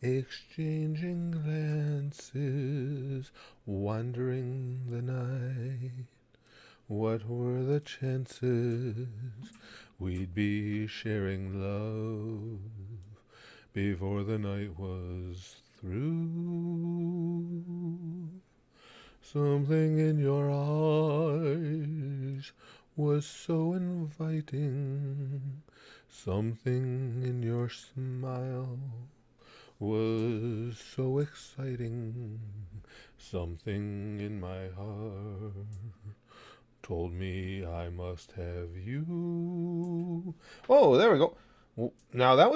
exchanging glances, wandering the night. What were the chances we'd be sharing love before the night was through? Something in your eyes was so inviting. Something in your smile was so exciting. Something in my heart told me I must have you. Oh, there we go. Now that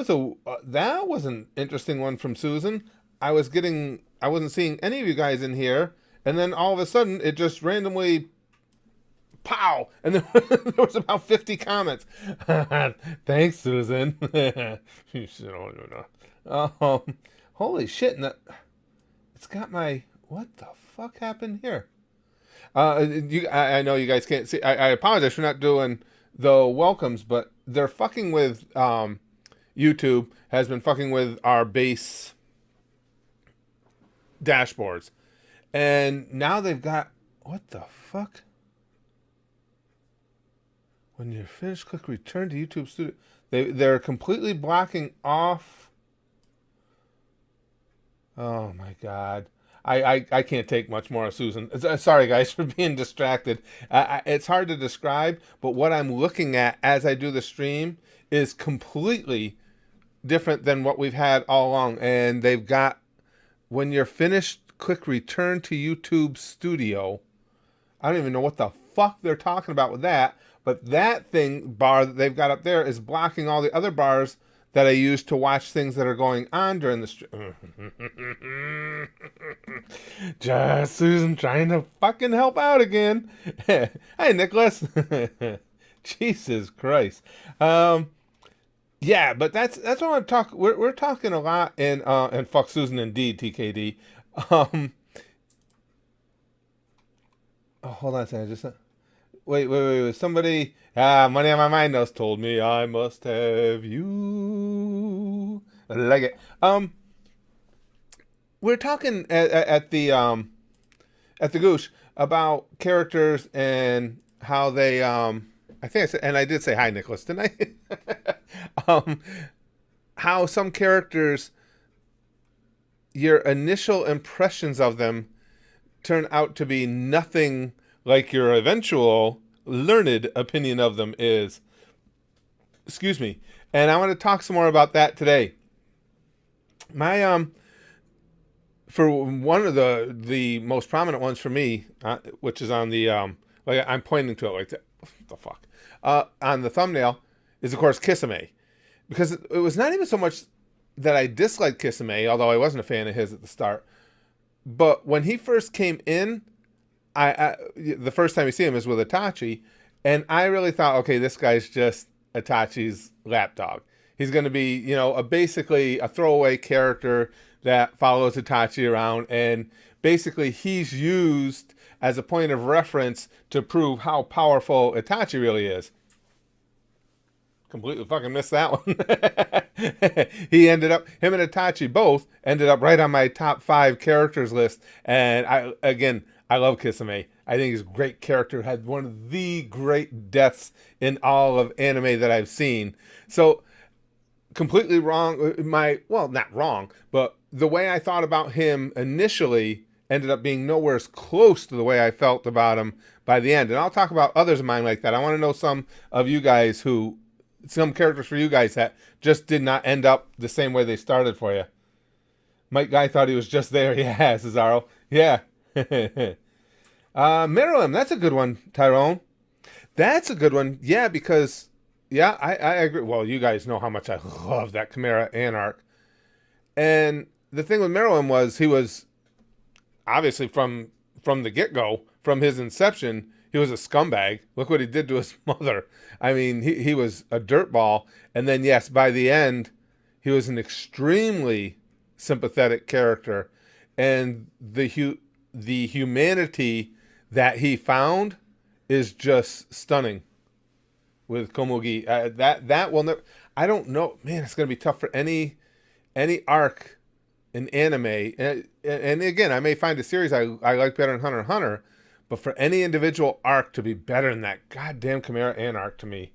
was an interesting one from Susan. I wasn't seeing any of you guys in here, and then all of a sudden it just randomly pow, and then there was about 50 comments. Thanks, Susan. You should all know. Holy shit! It's got my, what the fuck happened here? I know you guys can't see. I apologize for not doing the welcomes, but they're fucking with YouTube has been fucking with our base dashboards, and now they've got, what the fuck? When you're finished, click return to YouTube Studio. They're completely blocking off. Oh my god. I can't take much more of Susan. Sorry, guys, for being distracted. It's hard to describe, but what I'm looking at as I do the stream is completely different than what we've had all along. And they've got, when you're finished, click return to YouTube Studio. I don't even know what the fuck they're talking about with that, but that thing bar that they've got up there is blocking all the other bars that I use to watch things that are going on during the stream. Just Susan trying to fucking help out again. Hey, Nicholas. Jesus Christ. Yeah, but that's what I'm talking. We're talking a lot in and fuck Susan indeed, TKD. Oh, hold on a second. Just wait. Somebody, money on my mind knows told me I must have you. I like it. We're talking at the Goosh about characters and how they I think I said, and I did say hi, Nicholas, didn't I? um, how some characters, your initial impressions of them turn out to be nothing like your eventual learned opinion of them is. Excuse me. And I want to talk some more about that today. My for one of the most prominent ones for me, which is on the like I'm pointing to it like that. What the fuck? On the thumbnail is of course Kisame, because it was not even so much that I disliked Kisame, although I wasn't a fan of his at the start. But when he first came in, I the first time you see him is with Itachi, and I really thought, okay, this guy's just Itachi's lapdog. He's going to be, basically a throwaway character that follows Itachi around, and basically he's used as a point of reference to prove how powerful Itachi really is. Completely fucking missed that one. Him and Itachi both ended up right on my top 5 characters list. And I love Kisame. I think he's a great character. Had one of the great deaths in all of anime that I've seen. So completely wrong. Not wrong, but the way I thought about him initially ended up being nowhere as close to the way I felt about him by the end. And I'll talk about others of mine like that. I want to know some characters for you guys that just did not end up the same way they started for you. Mike Guy thought he was just there. Yeah, Cesaro. Yeah. Miriam, that's a good one, Tyrone. That's a good one. Yeah, because, yeah, I agree. Well, you guys know how much I love that Chimera Anarch. And the thing with Miriam was he was obviously from the get-go, from his inception, he was a scumbag. Look what he did to his mother. I mean, he was a dirtball. And then, yes, by the end, he was an extremely sympathetic character. And the humanity that he found is just stunning with Komugi. That will never... I don't know. Man, it's going to be tough for any arc an anime, and again, I may find a series I like better than Hunter x Hunter, but for any individual arc to be better than that goddamn Chimera Ant arc to me.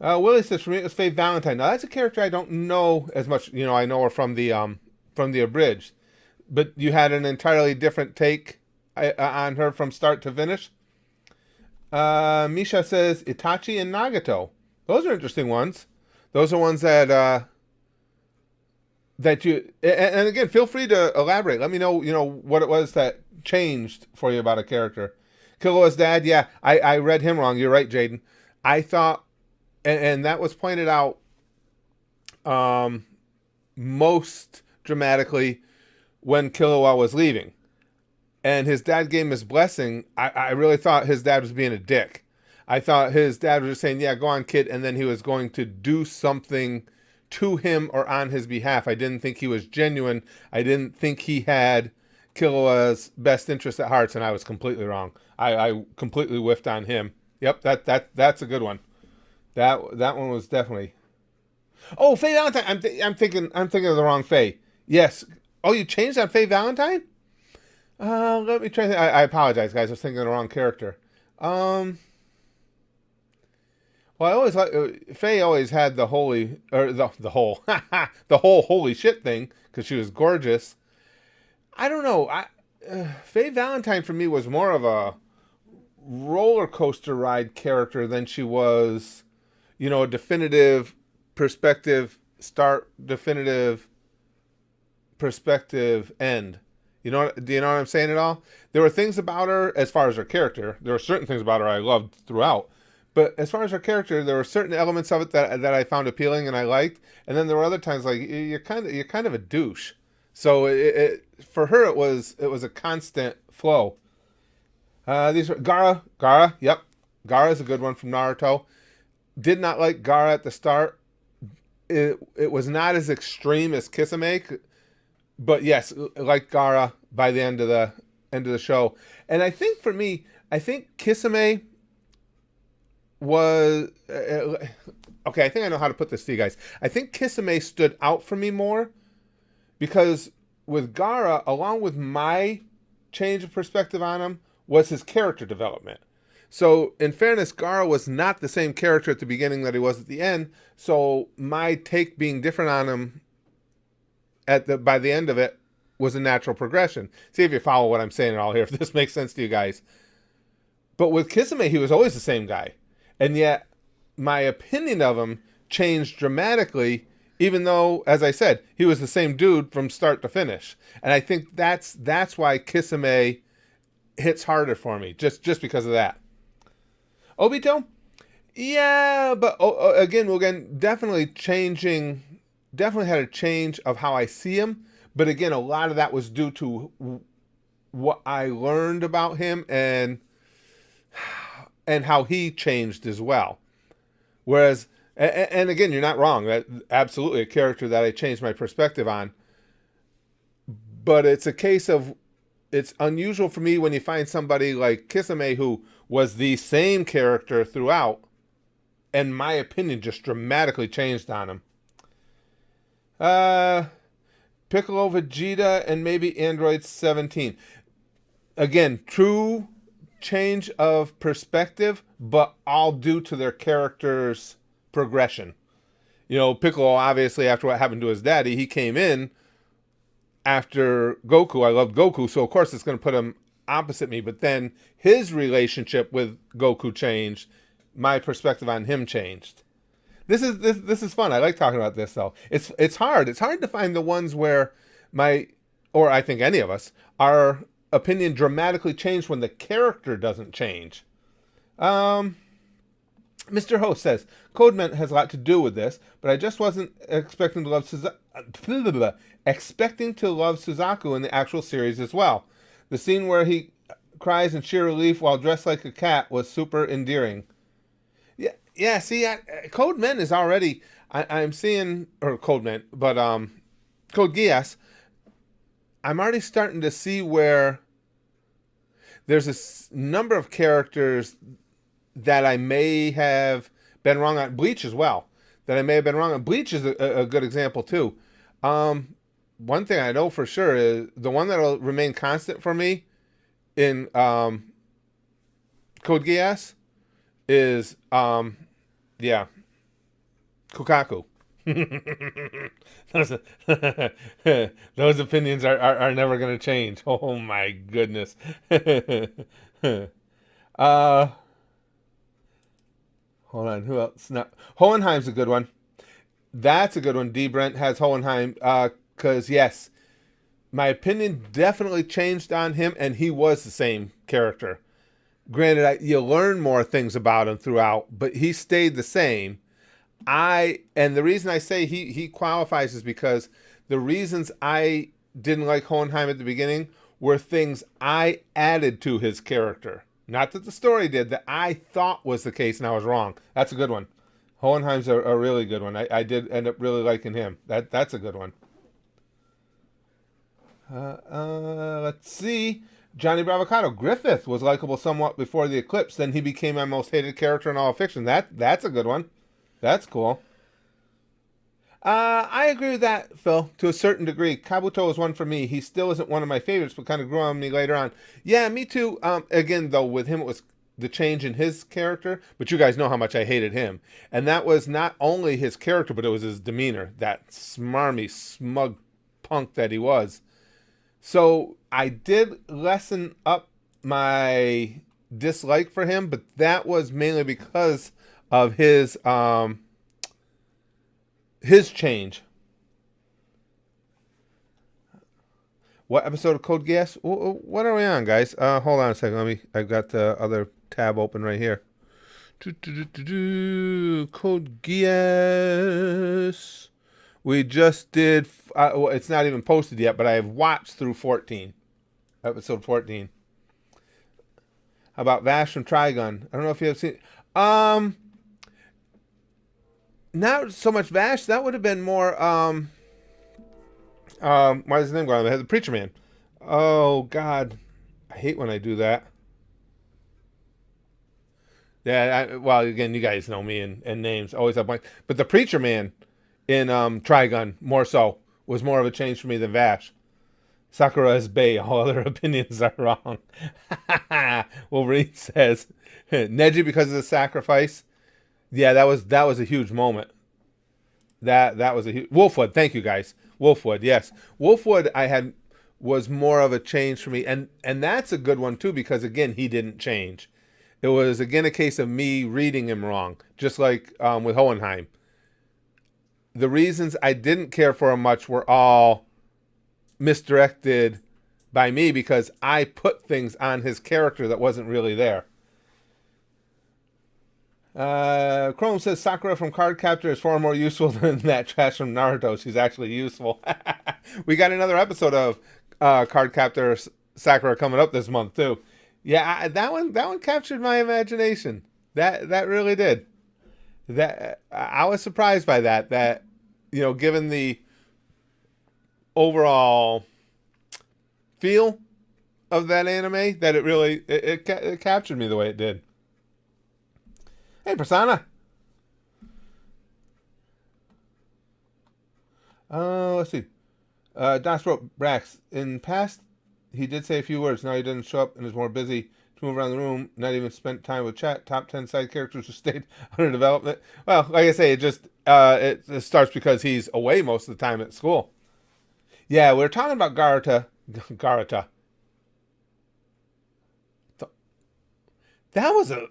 Willie says for me it was Faye Valentine. Now that's a character I don't know as much. You know, I know her from the abridged, but you had an entirely different take on her from start to finish. Misha says Itachi and Nagato. Those are interesting ones. Those are ones that you and again, feel free to elaborate. Let me know, what it was that changed for you about a character. Killua's dad, yeah, I read him wrong. You're right, Jaden. I thought, and that was pointed out most dramatically when Killua was leaving, and his dad gave him his blessing. I really thought his dad was being a dick. I thought his dad was just saying, "Yeah, go on, kid," and then he was going to do something to him or on his behalf. I didn't think he was genuine. I didn't think he had Killua's best interest at heart, and I was completely wrong. I completely whiffed on him. Yep, that's a good one. That one was definitely. Oh, Faye Valentine. I'm thinking of the wrong Faye. Yes. Oh, you changed on Faye Valentine? Let me try. I apologize, guys. I was thinking of the wrong character. Well, I always Faye always had the holy or the whole the whole holy shit thing because she was gorgeous. I don't know. Faye Valentine for me was more of a roller coaster ride character than she was, a definitive perspective start, definitive perspective end. Do you know what I'm saying at all? There were things about her as far as her character. There were certain things about her I loved throughout. But as far as her character, there were certain elements of it that I found appealing and I liked, and then there were other times like you're kind of a douche. So for her it was a constant flow. These were Gara, yep, Gara's a good one from Naruto. Did not like Gara at the start. It was not as extreme as Kisame, but yes, like Gara by the end of the show. And I think for me, Kisame was okay. I think I know how to put this to you guys. I think Kisame stood out for me more because with Gara, along with my change of perspective on him, was his character development. So in fairness, Gara was not the same character at the beginning that he was at the end. So my take being different on him by the end of it was a natural progression. See if you follow what I'm saying at all here, if this makes sense to you guys. But with Kisame, he was always the same guy. And yet, my opinion of him changed dramatically, even though, as I said, he was the same dude from start to finish. And I think that's why Kisame hits harder for me, just because of that. Obito? Yeah, but again, definitely had a change of how I see him. But again, a lot of that was due to what I learned about him and how he changed as well. Whereas, and again, you're not wrong. That absolutely a character that I changed my perspective on. But it's a case of, it's unusual for me when you find somebody like Kisame who was the same character throughout, and my opinion just dramatically changed on him. Piccolo, Vegeta, and maybe Android 17. Again, true change of perspective, but all due to their character's progression. Piccolo, obviously, after what happened to his daddy, he came in after Goku. I loved Goku, so of course it's going to put him opposite me. But then his relationship with Goku changed. My perspective on him changed. This is fun. I like talking about this, though. It's hard. It's hard to find the ones where or I think any of us, our opinion dramatically changed when the character doesn't change. Mr. Host says, Codeman has a lot to do with this, but I just wasn't expecting to love Suzaku in the actual series as well. The scene where he cries in sheer relief while dressed like a cat was super endearing. Yeah. See, Codeman is already. I'm seeing, or Codeman, but Code Geass. I'm already starting to see where there's a number of characters that I may have been wrong on. Bleach as well. That I may have been wrong on. Bleach is a good example too. one thing I know for sure is the one that'll remain constant for me in Code Geass is yeah, Kukaku. those, those opinions are never going to change. Oh my goodness. uh Hold on, who else? No, Hohenheim's a good one. That's a good one. D. Brent has Hohenheim. Because yes, my opinion definitely changed on him, and he was the same character. Granted, you learn more things about him throughout, but he stayed the same. And the reason I say he qualifies is because the reasons I didn't like Hohenheim at the beginning were things I added to his character. Not that the story did, that I thought was the case and I was wrong. That's a good one. Hohenheim's a really good one. I did end up really liking him. That's a good one. Let's see. Johnny Bravocado. Griffith was likable somewhat before the eclipse. Then he became my most hated character in all of fiction. That's a good one. That's cool. I agree with that, Phil, to a certain degree. Kabuto is one for me. He still isn't one of my favorites, but kind of grew on me later on. Yeah, me too. Again, though, with him, it was the change in his character, but you guys know how much I hated him. And that was not only his character, but it was his demeanor, that smarmy, smug punk that he was. So I did lessen up my dislike for him, but that was mainly because of his change. What episode of Code Geass? What are we on, guys? Hold on a second. I've got the other tab open right here. Code Geass. We just did. Well, it's not even posted yet, but I have watched through 14. Episode 14. About Vash from Trigun. I don't know if you have seen. Not so much Vash. That would have been more. Why is his name going on? The Preacher Man. Oh God, I hate when I do that. Yeah. Well, again, you guys know me and names always have blank. But the Preacher Man in Trigun more so was more of a change for me than Vash. Sakura is Bay. All other opinions are wrong. Wolverine says Neji because of the sacrifice. Yeah, that was a huge moment. That was a huge Wolfwood. Thank you guys. Wolfwood, yes. Wolfwood was more of a change for me, and that's a good one too because again he didn't change. It was again a case of me reading him wrong, just like with Hohenheim. The reasons I didn't care for him much were all misdirected by me because I put things on his character that wasn't really there. Chrome says Sakura from Cardcaptor is far more useful than that trash from Naruto. She's actually useful. We got another episode of Cardcaptor Sakura coming up this month too. Yeah, that one captured my imagination. That really did. That I was surprised by that. That given the overall feel of that anime, that it really it captured me the way it did. Hey, Prasanna. Let's see. Das wrote Brax. In past, he did say a few words. Now he doesn't show up and is more busy to move around the room. Not even spent time with chat. Top 10 side characters who stayed under development. Well, like I say, it starts because he's away most of the time at school. Yeah, we were talking about Garata. That was a...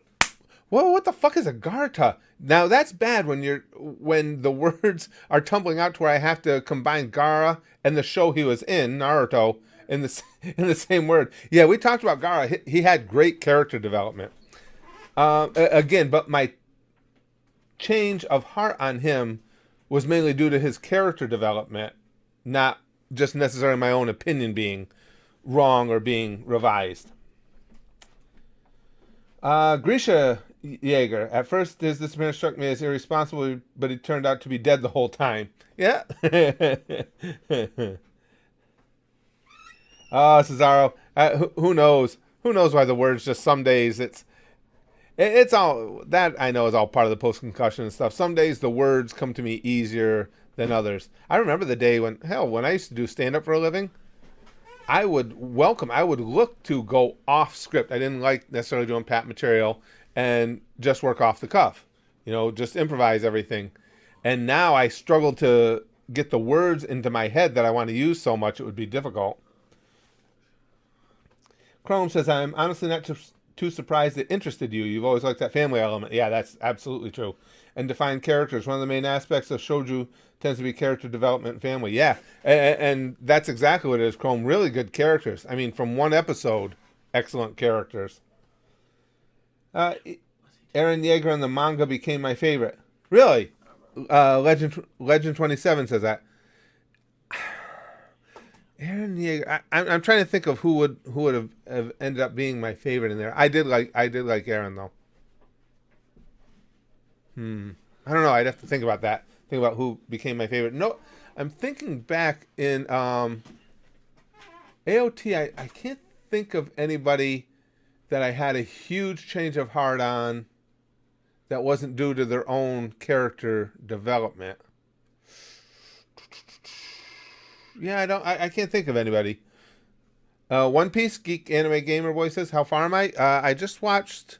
Whoa, what the fuck is a Garta? Now that's bad when the words are tumbling out to where I have to combine Gara and the show he was in, Naruto, in the same word. Yeah, we talked about Gara. He had great character development. Again, but my change of heart on him was mainly due to his character development, not just necessarily my own opinion being wrong or being revised. Grisha Jaeger. At first, his disappearance struck me as irresponsible, but he turned out to be dead the whole time. Yeah. Cesaro. Who knows? Who knows why the words just some days it's all that I know is all part of the post-concussion and stuff. Some days the words come to me easier than others. I remember the day when I used to do stand-up for a living, I would look to go off script. I didn't like necessarily doing pat material and just work off the cuff, just improvise everything. And now I struggle to get the words into my head that I want to use so much it would be difficult. Chrome says, I'm honestly not too surprised it interested you. You've always liked that family element. Yeah, that's absolutely true. And define characters. One of the main aspects of shoujo tends to be character development and family. Yeah, and that's exactly what it is, Chrome. Really good characters. I mean, from one episode, excellent characters. Eren Yeager in the manga became my favorite. Really? Legend 27 says that. Eren Yeager. I'm trying to think of who would have ended up being my favorite in there. I did like Eren though. I don't know. I'd have to think about that. Think about who became my favorite. No, I'm thinking back in AOT. I can't think of anybody that I had a huge change of heart on that wasn't due to their own character development. Yeah, I can't think of anybody. One Piece Geek Anime Gamer Boy says, "How far am I? I just watched.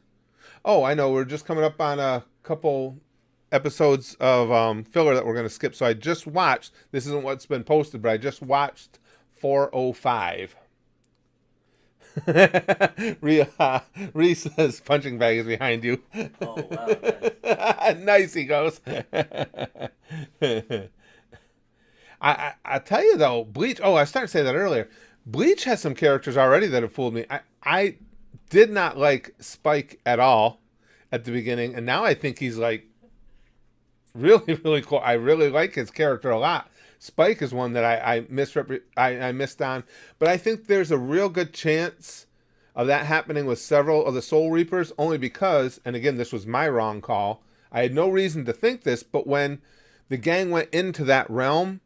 Oh, I know. We're just coming up on a couple episodes of filler that we're going to skip. So I just watched. This isn't what's been posted, but I just watched 405." Ree says, "Punching bag is behind you." Oh wow! Nice, he goes. I tell you though, Bleach. Oh, I started to say that earlier. Bleach has some characters already that have fooled me. I did not like Spike at all at the beginning, and now I think he's like really, really cool. I really like his character a lot. Spike is one that I missed on, but I think there's a real good chance of that happening with several of the Soul Reapers, only because, and again, this was my wrong call. I had no reason to think this, but when the gang went into that realm,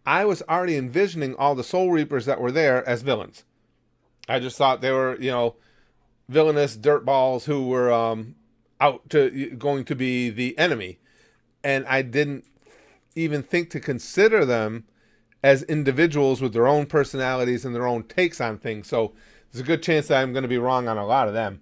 I was already envisioning all the Soul Reapers that were there as villains. I just thought they were, villainous dirtballs who were going to be the enemy. And I didn't even think to consider them as individuals with their own personalities and their own takes on things. So there's a good chance that I'm going to be wrong on a lot of them.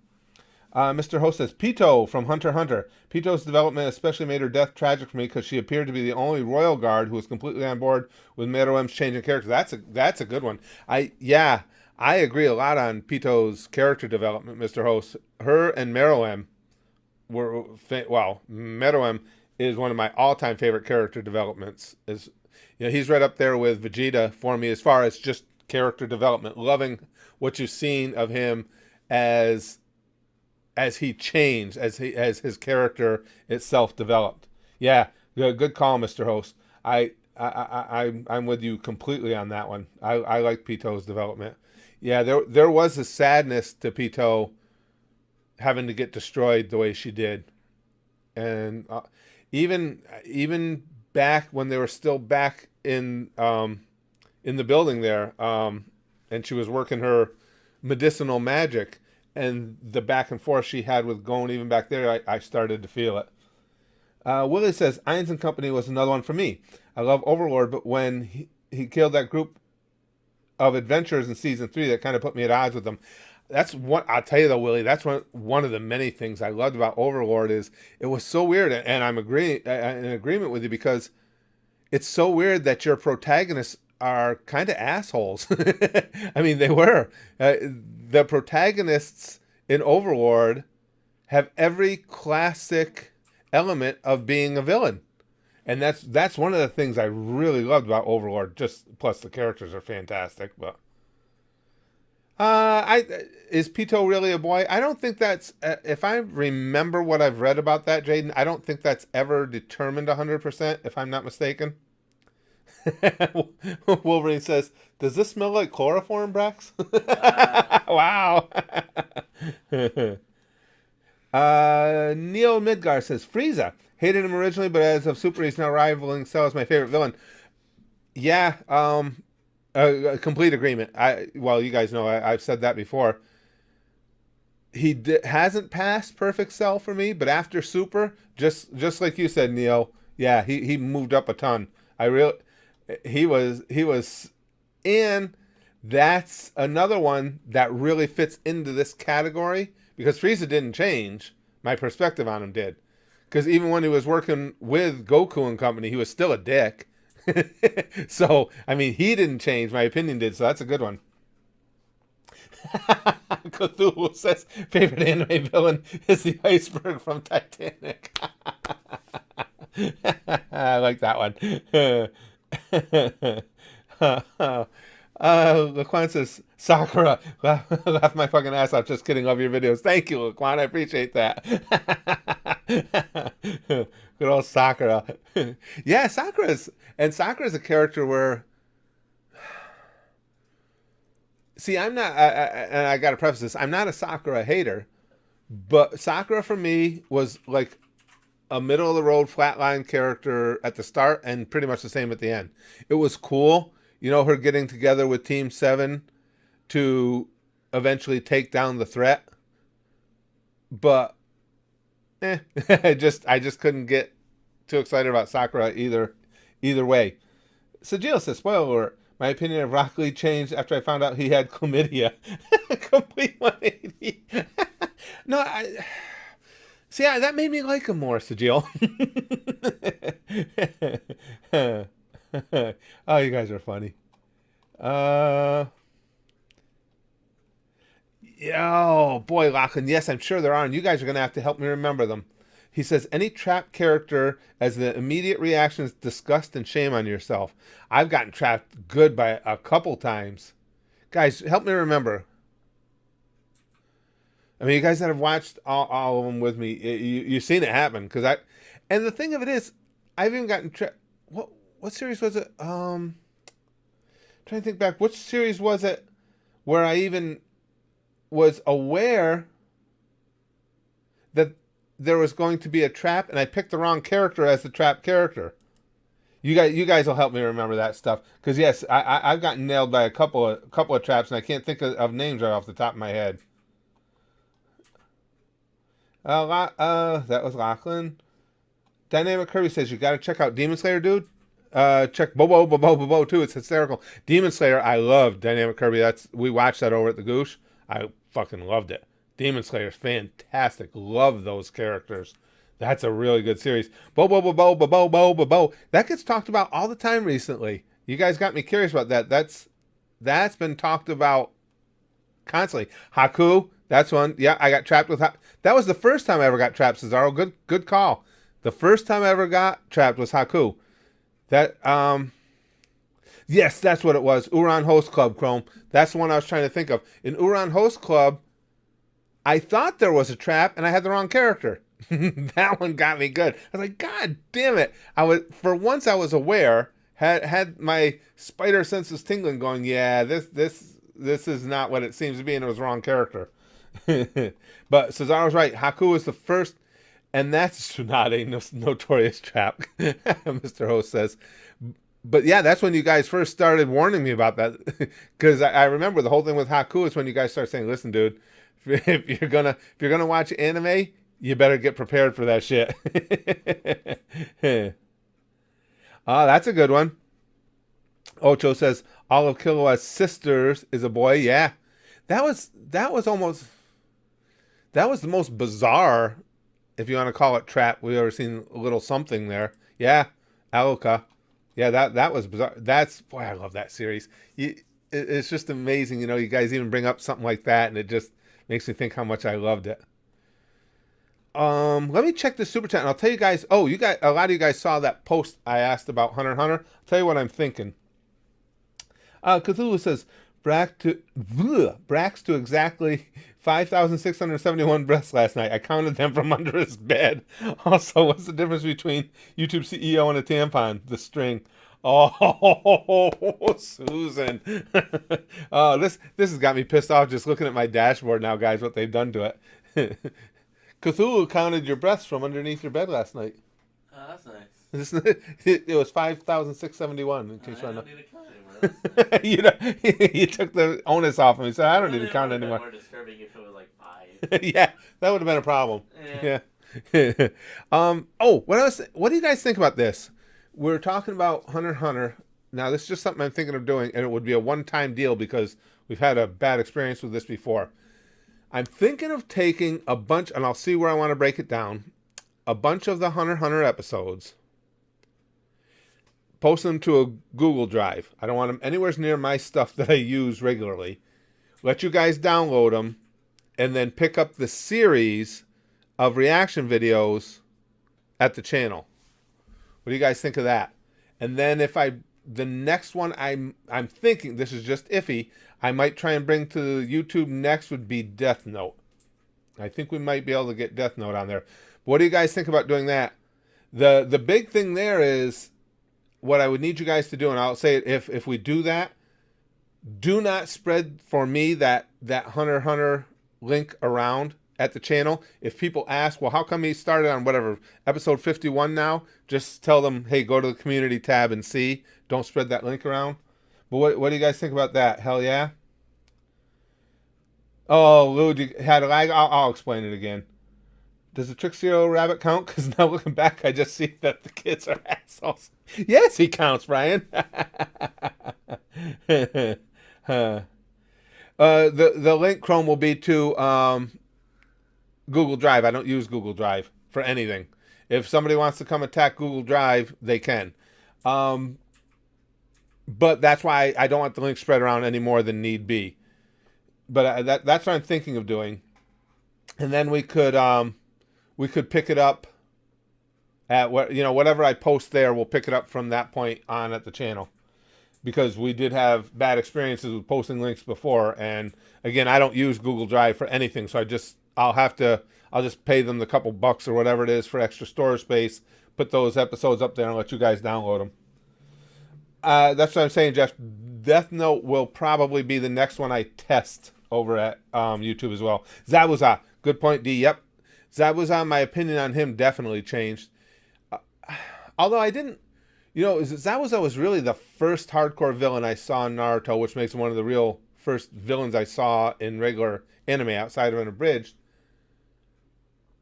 Mr. Host says, Pito from Hunter x Hunter. Pito's development especially made her death tragic for me because she appeared to be the only royal guard who was completely on board with Meruem's changing character. That's a good one. I agree a lot on Pito's character development, Mr. Host. Her and Meruem were, Meruem is one of my all-time favorite character developments. He's right up there with Vegeta for me as far as just character development. Loving what you've seen of him as he changed, as his character itself developed. Yeah, good call, Mr. Host. I'm with you completely on that one. I like Pito's development. Yeah, there was a sadness to Pito having to get destroyed the way she did, and even back when they were still back in the building there, and she was working her medicinal magic. And the back and forth she had with going even back there, I started to feel it. Willie says, Irons and Company was another one for me. I love Overlord, but when he killed that group of adventurers in season 3, that kind of put me at odds with them. That's what I'll tell you though, Willie. That's one of the many things I loved about Overlord is it was so weird, and I'm in agreement with you because it's so weird that your protagonists are kind of assholes. I mean, they were. The protagonists in Overlord have every classic element of being a villain. And that's one of the things I really loved about Overlord. Just plus the characters are fantastic. But is Pito really a boy? I don't think that's. If I remember what I've read about that, Jaden, I don't think that's ever determined 100%. If I'm not mistaken. Wolverine says, "Does this smell like chloroform, Brax?" Wow. Neil Midgar says, Frieza. Hated him originally, but as of Super, he's now rivaling Cell as my favorite villain. Yeah, a complete agreement. You guys know I've said that before. He hasn't passed Perfect Cell for me, but after Super, just like you said, Neil, yeah, he moved up a ton. He was, and that's another one that really fits into this category because Frieza didn't change. My perspective on him did. Because even when he was working with Goku and company, he was still a dick. So, I mean, he didn't change. My opinion did. So that's a good one. Cthulhu says favorite anime villain is the iceberg from Titanic. I like that one. Laquan says Sakura. Laugh my fucking ass off. Just kidding. Love your videos. Thank you, Laquan. I appreciate that. Good old Sakura. Yeah, Sakura's a character where. See, I'm not, and I got to preface this. I'm not a Sakura hater, but Sakura for me was like a middle of the road flatline character at the start and pretty much the same at the end. It was cool, her getting together with Team 7 to eventually take down the threat. But I just couldn't get too excited about Sakura either way. Sajil says, spoiler alert, my opinion of Rock Lee changed after I found out he had chlamydia. Complete 180. No, that made me like him more, Sajil. Oh, you guys are funny. Oh, boy, Lachlan. Yes, I'm sure there are, and you guys are going to have to help me remember them. He says, any trapped character as the immediate reaction is disgust and shame on yourself. I've gotten trapped good by a couple times. Guys, help me remember. I mean, you guys that have watched all of them with me, you've seen it happen. And the thing of it is, I've even gotten trapped. What series was it? Trying to think back. Which series was it where I even was aware that there was going to be a trap, and I picked the wrong character as the trap character. You guys will help me remember that stuff, because yes, I've gotten nailed by a couple of traps, and I can't think of names right off the top of my head. That was Lachlan. Dynamic Kirby says you got to check out Demon Slayer, dude. Check Bobo too. It's hysterical. Demon Slayer, I love Dynamic Kirby. We watched that over at the Goosh. I fucking loved it. Demon Slayer's fantastic. Love those characters. That's a really good series. Bo. That gets talked about all the time recently. You guys got me curious about that. That's been talked about constantly. Haku, that's one. Yeah, I got trapped with Haku. That was the first time I ever got trapped, Cesaro. Good call. The first time I ever got trapped was Haku. Yes, that's what it was. Uran Host Club, Chrome. That's the one I was trying to think of. In Uran Host Club, I thought there was a trap, and I had the wrong character. That one got me good. I was like, God damn it! For once I was aware, had my spider senses tingling, going, yeah, this is not what it seems to be, and it was the wrong character. But Cesaro's right. Haku was the first, and that's not a notorious trap, Mr. Host says. But yeah, that's when you guys first started warning me about that, because I remember the whole thing with Haku is when you guys start saying, "Listen, dude, if you're gonna watch anime, you better get prepared for that shit." That's a good one. Ocho says all of Killua's sisters is a boy. Yeah, that was the most bizarre, if you want to call it, trap we've ever seen. A little something there. Yeah, Aluka. Yeah, that was bizarre. Boy, I love that series. It's just amazing, you guys even bring up something like that, and it just makes me think how much I loved it. Let me check the super chat, and I'll tell you guys. Oh, a lot of you guys saw that post I asked about Hunter x Hunter. I'll tell you what I'm thinking. Cthulhu says, Brax to exactly 5,671 breaths last night. I counted them from under his bed. Also, what's the difference between YouTube CEO and a tampon? The string. Oh, Susan. This has got me pissed off just looking at my dashboard now, guys, what they've done to it. Cthulhu counted your breaths from underneath your bed last night. Oh, that's nice. It was 5,671. In case I don't need to count anymore. You took the onus off him. He said, I don't need to count anymore. More disturbing if it was like 5. Yeah, that would have been a problem. Yeah. What do you guys think about this? we're talking about Hunter x Hunter. Now, this is just something I'm thinking of doing, and it would be a one-time deal because we've had a bad experience with this before. I'm thinking of taking a bunch, and I'll see where I want to break it down, a bunch of the Hunter x Hunter episodes, post them to a Google Drive. I don't want them anywhere near my stuff that I use regularly. Let you guys download them, and then pick up the series of reaction videos at the channel. What do you guys think of that? And then the next one I'm thinking, this is just iffy, I might try and bring to YouTube next would be Death Note. I think we might be able to get Death Note on there. But what do you guys think about doing that? The big thing there is what I would need you guys to do, and I'll say it if we do that, do not spread for me that Hunter x Hunter link around at the channel. If people ask, well, how come he started on whatever episode 51 now? Just tell them, hey, go to the community tab and see. Don't spread that link around. But what do you guys think about that? Hell yeah. Oh, Lou, you had a lag. I'll explain it again. Does the Trixio rabbit count? Because now looking back, I just see that the kids are assholes. Yes, he counts, Brian. The link, Chrome, will be to Google Drive. I don't use Google Drive for anything. If somebody wants to come attack Google Drive, they can. But that's why I don't want the link spread around any more than need be. But that's what I'm thinking of doing. And then we could pick it up at whatever I post there, we'll pick it up from that point on at the channel. Because we did have bad experiences with posting links before, and again, I don't use Google Drive for anything, so I'll just pay them the couple bucks or whatever it is for extra storage space, put those episodes up there and let you guys download them. That's what I'm saying, Jeff. Death Note will probably be the next one I test over at YouTube as well. Zabuza, good point, D. Yep, Zabuza, my opinion on him definitely changed. Although I didn't, Zabuza was really the first hardcore villain I saw in Naruto, which makes him one of the real first villains I saw in regular anime outside of Unabridged.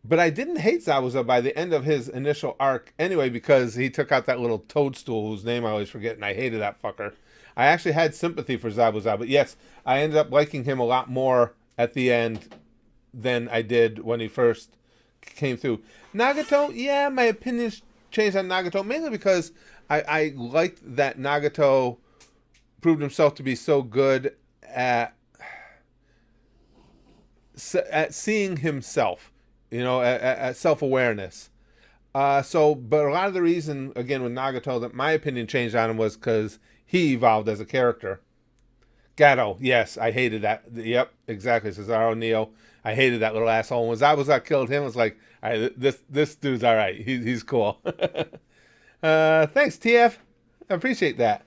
But I didn't hate Zabuza by the end of his initial arc anyway, because he took out that little toadstool whose name I always forget, and I hated that fucker. I actually had sympathy for Zabuza, but yes, I ended up liking him a lot more at the end than I did when he first came through. Nagato, yeah, my opinions changed on Nagato, mainly because I liked that Nagato proved himself to be so good at seeing himself, at self-awareness. But a lot of the reason, again, with Nagato, that my opinion changed on him was because he evolved as a character. Gato, yes, I hated that. Yep, exactly, Cesaro Neo. I hated that little asshole. When Zabuza killed him, I was like, all right, this dude's all right. He's cool. Thanks, TF. I appreciate that.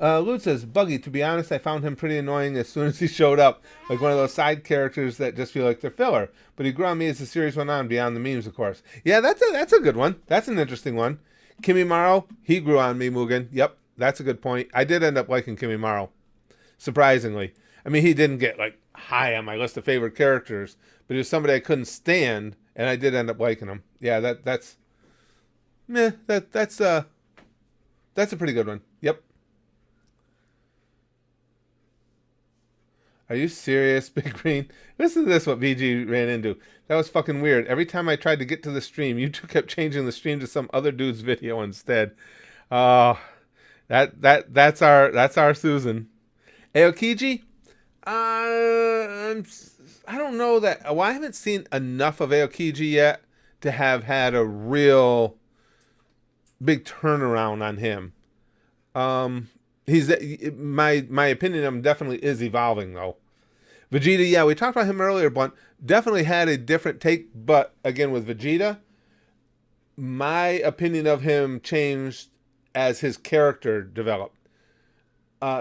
Lute says, Buggy, to be honest, I found him pretty annoying as soon as he showed up. Like one of those side characters that just feel like they're filler. But he grew on me as the series went on, beyond the memes, of course. Yeah, that's a good one. That's an interesting one. Kimimaro, he grew on me, Mugen. Yep, that's a good point. I did end up liking Kimimaro, surprisingly. I mean, he didn't get, high on my list of favorite characters, but he was somebody I couldn't stand, and I did end up liking him. Yeah, that's a pretty good one. Yep. Are you serious, Big Green? Listen to this, what VG ran into. That was fucking weird. Every time I tried to get to the stream, you two kept changing the stream to some other dude's video instead. That's our Susan. Aokiji? I don't know that. Well, I haven't seen enough of Aokiji yet to have had a real big turnaround on him. He's my opinion of him definitely is evolving though. Vegeta, yeah, we talked about him earlier, but definitely had a different take. But again, with Vegeta, my opinion of him changed as his character developed,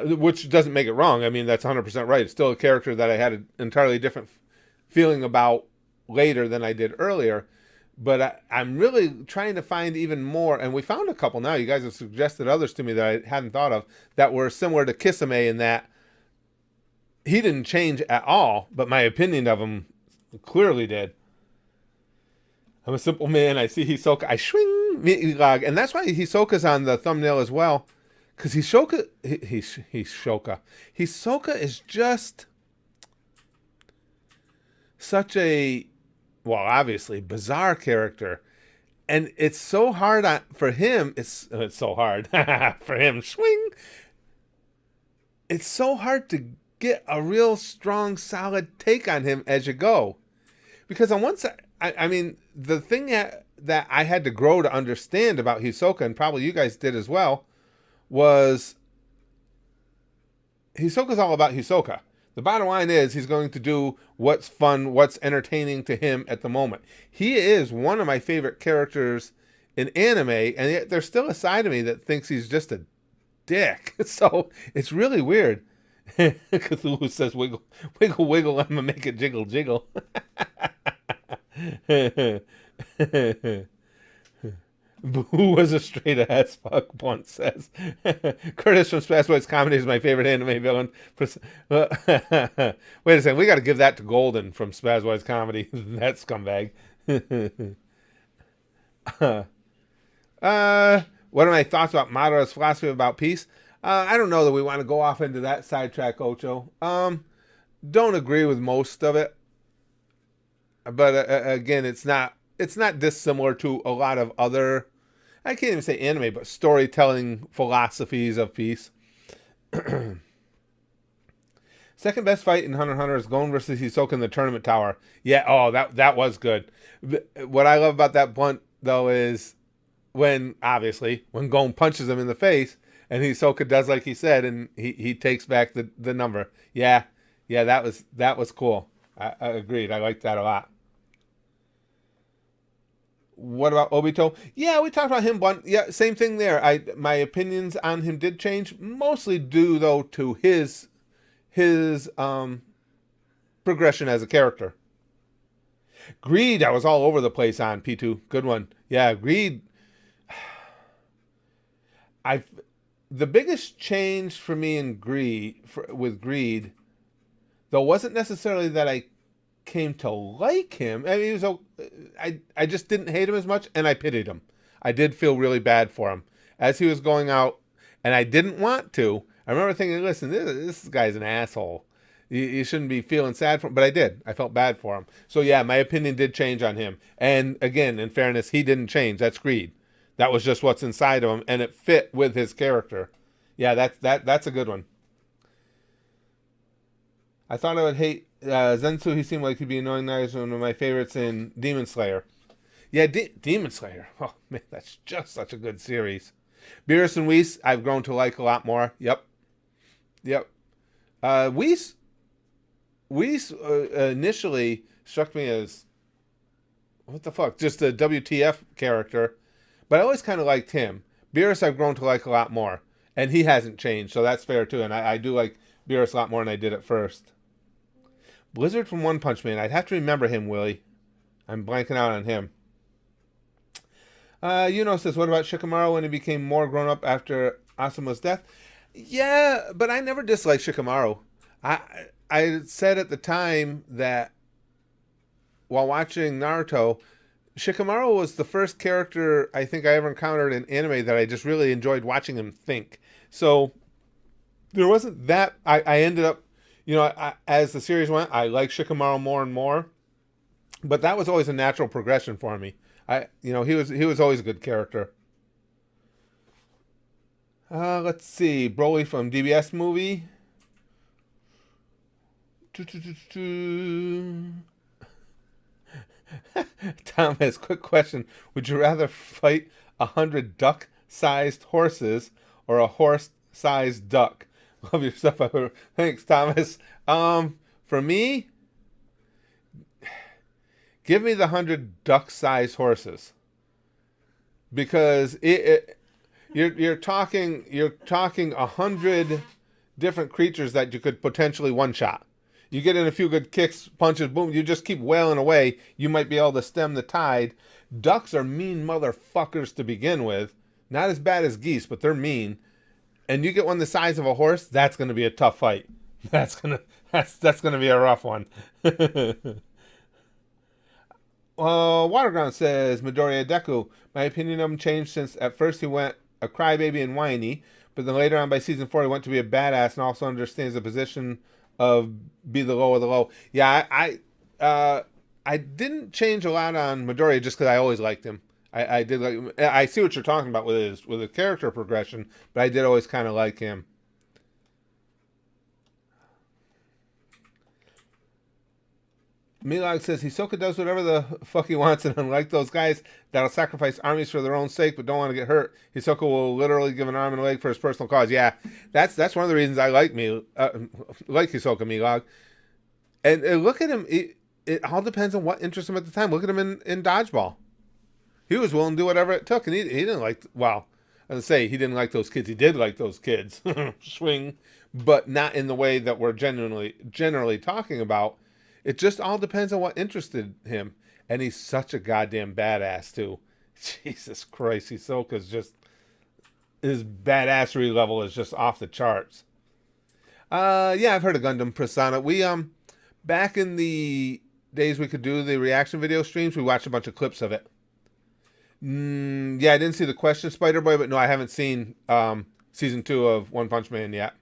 which doesn't make it wrong. I mean, that's 100% right. It's still a character that I had an entirely different feeling about later than I did earlier. But I'm really trying to find even more, and we found a couple now. You guys have suggested others to me that I hadn't thought of that were similar to Kisame in that he didn't change at all, but my opinion of him clearly did. I'm a simple man. I see Hisoka. I swing And that's why Hisoka's on the thumbnail as well, because Hisoka is just such a, well, obviously bizarre character, and it's so hard for him. It's so hard for him. Swing. It's so hard to get a real strong, solid take on him as you go, because on one side, I mean, the thing that I had to grow to understand about Hisoka, and probably you guys did as well, was Hisoka's all about Hisoka. The bottom line is he's going to do what's fun, what's entertaining to him at the moment. He is one of my favorite characters in anime, and yet there's still a side of me that thinks he's just a dick. So it's really weird. Cthulhu says, wiggle, wiggle, wiggle, I'm going to make it jiggle, jiggle. Who was a straight ass fuck, Blunt says. Curtis from Spaz Boys Comedy is my favorite anime villain. Wait a second, we got to give that to Golden from Spaz Boys Comedy. That scumbag. What are my thoughts about Madara's philosophy about peace? I don't know that we want to go off into that sidetrack, Ocho. Don't agree with most of it, but again, it's not dissimilar to a lot of other, I can't even say anime, but storytelling philosophies of peace. Second best fight in Hunter x Hunter is Gon versus Hisoka in the tournament tower. Yeah, oh, that was good. What I love about that, Blunt, though, is when Gon punches him in the face, and Hisoka does like he said, and he takes back the number. Yeah, that was cool. I agreed. I liked that a lot. What about Obito? Yeah, we talked about him, Blunt. Yeah, same thing there. My opinions on him did change, mostly due though to his progression as a character. Greed, I was all over the place on P2. Good one. Yeah, Greed. The biggest change for me in with Greed, though, wasn't necessarily that I came to like him. I mean, I just didn't hate him as much, and I pitied him. I did feel really bad for him as he was going out, and I didn't want to. I remember thinking, listen, this guy's an asshole. You shouldn't be feeling sad for him, but I did. I felt bad for him. So yeah, my opinion did change on him. And again, in fairness, he didn't change. That's Greed. That was just what's inside of him, and it fit with his character. Yeah, that's a good one. I thought I would hate Zensu. He seemed like he'd be annoying. Now he's one of my favorites in Demon Slayer. Yeah, Demon Slayer. Oh man, that's just such a good series. Beerus and Whis, I've grown to like a lot more. Yep. Whis initially struck me as, what the fuck, just a WTF character, but I always kind of liked him. Beerus I've grown to like a lot more, and he hasn't changed, so that's fair too, and I do like Beerus a lot more than I did at first. Blizzard from One Punch Man, I'd have to remember him, Willie. I'm blanking out on him. Says, what about Shikamaru when he became more grown up after Asuma's death? Yeah, but I never disliked Shikamaru. I said at the time that while watching Naruto, Shikamaru was the first character I think I ever encountered in anime that I just really enjoyed watching him think. So there wasn't that. I ended up, as the series went, I liked Shikamaru more and more. But that was always a natural progression for me. He was always a good character. Let's see, Broly from DBS movie. Thomas, quick question: would you rather fight 100 duck-sized horses or a horse-sized duck? Love your stuff. Thanks, Thomas. For me, give me the 100 duck-sized horses, because you're talking 100 different creatures that you could potentially one-shot. You get in a few good kicks, punches, boom, you just keep wailing away. You might be able to stem the tide. Ducks are mean motherfuckers to begin with. Not as bad as geese, but they're mean. And you get one the size of a horse, that's going to be a tough fight. That's going to be a rough one. Waterground says Midoriya Deku. My opinion of him changed since at first he went a crybaby and whiny, but then later on by season 4 he went to be a badass and also understands the position of be the low of the low. Yeah, I didn't change a lot on Midoriya just because I always liked him. I did like. I see what you're talking about with his character progression, but I did always kind of like him. Milag says Hisoka does whatever the fuck he wants, and unlike those guys that'll sacrifice armies for their own sake but don't want to get hurt, Hisoka will literally give an arm and a leg for his personal cause. Yeah, that's one of the reasons I like like Hisoka Milag. And look at him. It all depends on what interests him at the time. Look at him in Dodgeball. He was willing to do whatever it took, and he didn't like. Well, I was gonna say he didn't like those kids. He did like those kids, swing, but not in the way that we're generally talking about. It just all depends on what interested him, and he's such a goddamn badass too. Jesus Christ, Hisoka's just his badassery level is just off the charts. Yeah, I've heard of Gundam Persona. We back in the days we could do the reaction video streams, we watched a bunch of clips of it. Yeah, I didn't see the question, Spider Boy, but no, I haven't seen season 2 of One Punch Man yet.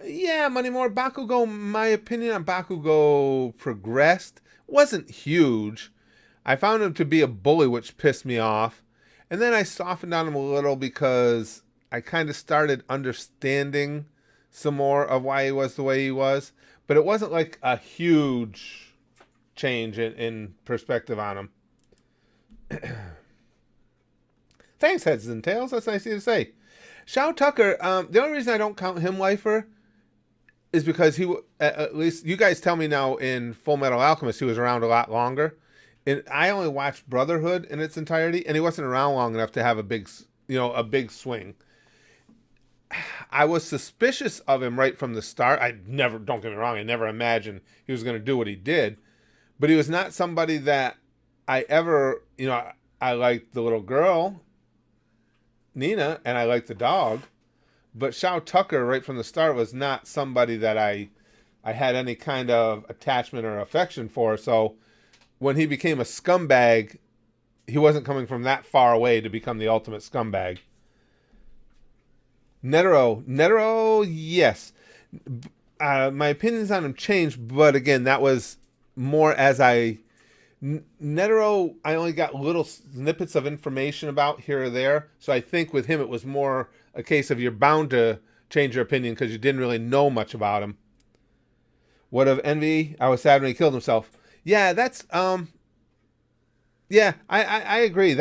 Yeah, Money More. Bakugo, my opinion on Bakugo progressed. Wasn't huge. I found him to be a bully, which pissed me off. And then I softened on him a little because I kind of started understanding some more of why he was the way he was. But it wasn't like a huge change in perspective on him. Thanks, Heads and Tails. That's nice of you to say. Shao Tucker, the only reason I don't count him lifer is because he, at least you guys tell me now in Full Metal Alchemist, he was around a lot longer. And I only watched Brotherhood in its entirety, and he wasn't around long enough to have a big swing. I was suspicious of him right from the start. Don't get me wrong, I never imagined he was going to do what he did. But he was not somebody that I ever, I liked the little girl, Nina, and I liked the dog. But Shao Tucker, right from the start, was not somebody that I had any kind of attachment or affection for. So when he became a scumbag, he wasn't coming from that far away to become the ultimate scumbag. Netero, yes. My opinions on him changed, but again, that was more as Netero, I only got little snippets of information about here or there. So I think with him, it was more a case of you're bound to change your opinion because you didn't really know much about him. What of Envy? I was sad when he killed himself. Yeah, that's yeah, I agree.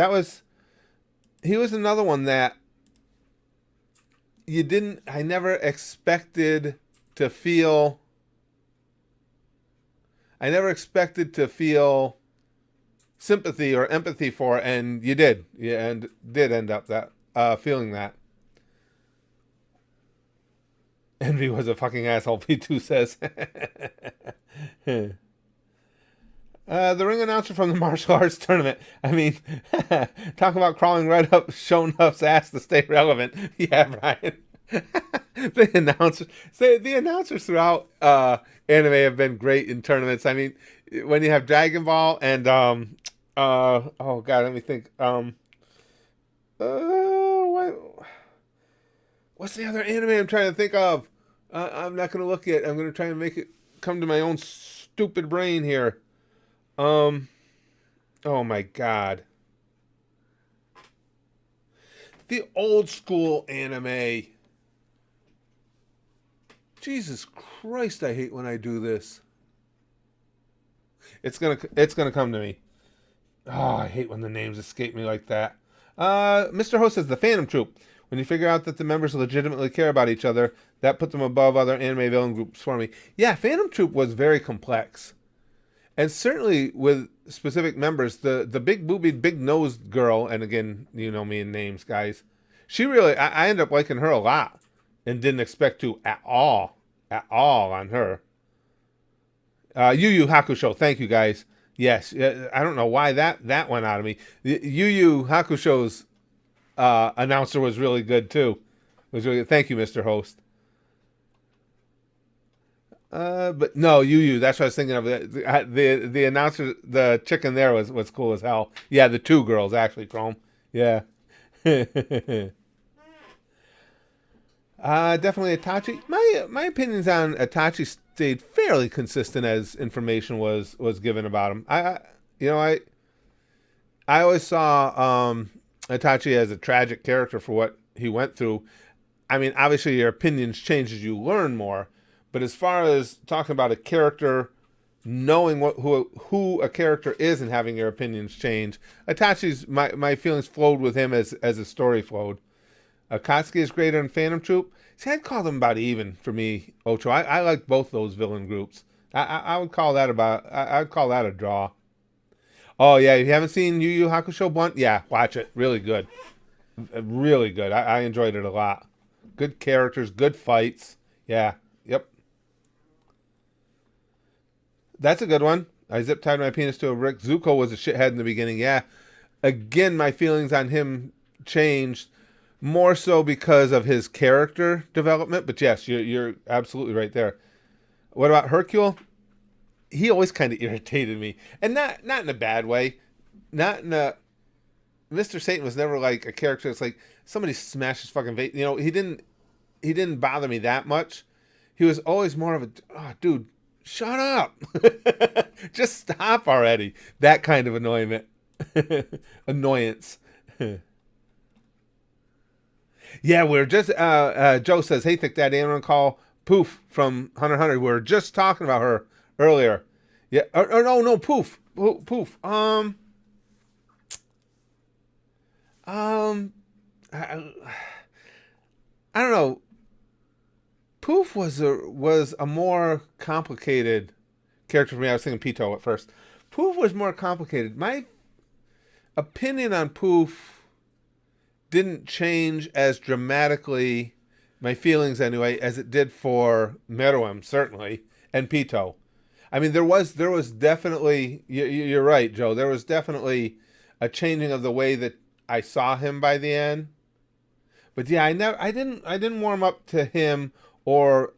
He was another one that I never expected to feel sympathy or empathy for, and you did. Yeah, and did end up feeling that. Envy was a fucking asshole, P2 says. The ring announcer from the martial arts tournament. I mean, talk about crawling right up Shonuff's ass to stay relevant. Yeah, Brian. The announcers throughout anime have been great in tournaments. I mean, when you have Dragon Ball and oh god, let me think. What's the other anime I'm trying to think of? I'm not going to look at. I'm going to try and make it come to my own stupid brain here. Oh my god. The old school anime. Jesus Christ, I hate when I do this. It's gonna come to me. Oh, I hate when the names escape me like that. Mr. Host says the Phantom Troop. When you figure out that the members legitimately care about each other, that put them above other anime villain groups for me. Yeah, Phantom Troop was very complex. And certainly with specific members, the big boobied, big nosed girl, and again, you know me in names, guys. She really, I ended up liking her a lot. And didn't expect to at all on her. Yu Yu Hakusho, thank you guys. Yes, I don't know why that went out of me. Yu Yu Hakusho's announcer was really good too. It was really good. Thank you, Mr. Host. But no, Yu. That's what I was thinking of. The announcer, the chicken there was cool as hell. Yeah, the two girls actually, Chrome. Yeah. Definitely Itachi. My opinions on Itachi stayed fairly consistent as information was given about him. You know I always saw Itachi as a tragic character for what he went through. I mean, obviously your opinions change as you learn more, but as far as talking about a character, knowing who a character is and having your opinions change, Itachi's my feelings flowed with him as a story flowed. Akatsuki is greater than Phantom Troop. See, I'd call them about even for me, Ocho. I like both those villain groups. I would call that I'd call that a draw. Oh yeah, if you haven't seen Yu Yu Hakusho Blunt, yeah, watch it. Really good, really good. I enjoyed it a lot. Good characters, good fights. Yeah, yep. That's a good one. I zip tied my penis to a brick. Zuko was a shithead in the beginning. Yeah. Again, my feelings on him changed more so because of his character development. But yes, you're absolutely right there. What about Hercule? He always kind of irritated me, and not in a bad way. Not in a Mr. Satan was never like a character that's like somebody smashed his fucking face. You know, he didn't bother me that much. He was always more of a dude, shut up. Just stop already. That kind of annoyance. Yeah, we're just Joe says, "Hey, Thick Daddy, I'm gonna call Poof from Hunter x Hunter. We were just talking about her earlier." Yeah, or no, Poof. Poof. I don't know. Poof was a more complicated character for me. I was thinking Pito at first. Poof was more complicated. My opinion on Poof didn't change as dramatically, my feelings anyway, as it did for Meruem, certainly, and Pito. I mean, there was definitely, you're right, Joe, there was definitely a changing of the way that I saw him by the end. But yeah, I didn't warm up to him, or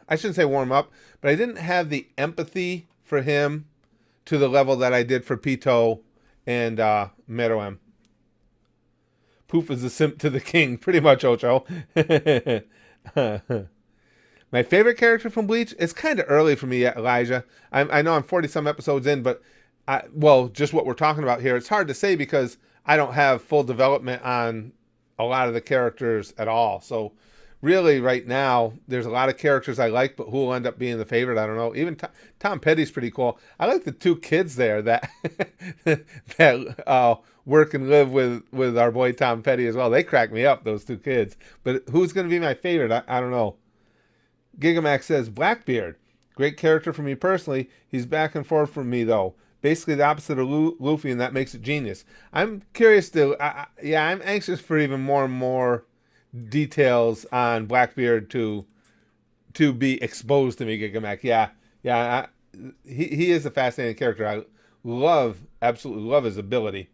I shouldn't say warm up, but I didn't have the empathy for him to the level that I did for Pito and Meruem. Poof is a simp to the king, pretty much, Ocho. My favorite character from Bleach, it's kind of early for me, Elijah. I know I'm 40-some episodes in, but just what we're talking about here, it's hard to say because I don't have full development on a lot of the characters at all. So really right now, there's a lot of characters I like, but who will end up being the favorite, I don't know. Even Tom Petty's pretty cool. I like the two kids there that that work and live with our boy Tom Petty as well. They crack me up, those two kids. But who's going to be my favorite? I don't know. Gigamax says, Blackbeard. Great character for me personally. He's back and forth from me, though. Basically the opposite of Luffy, and that makes it genius. I'm curious I'm anxious for even more and more details on Blackbeard to be exposed to me, Gigamac. Yeah, he is a fascinating character. I absolutely love his ability.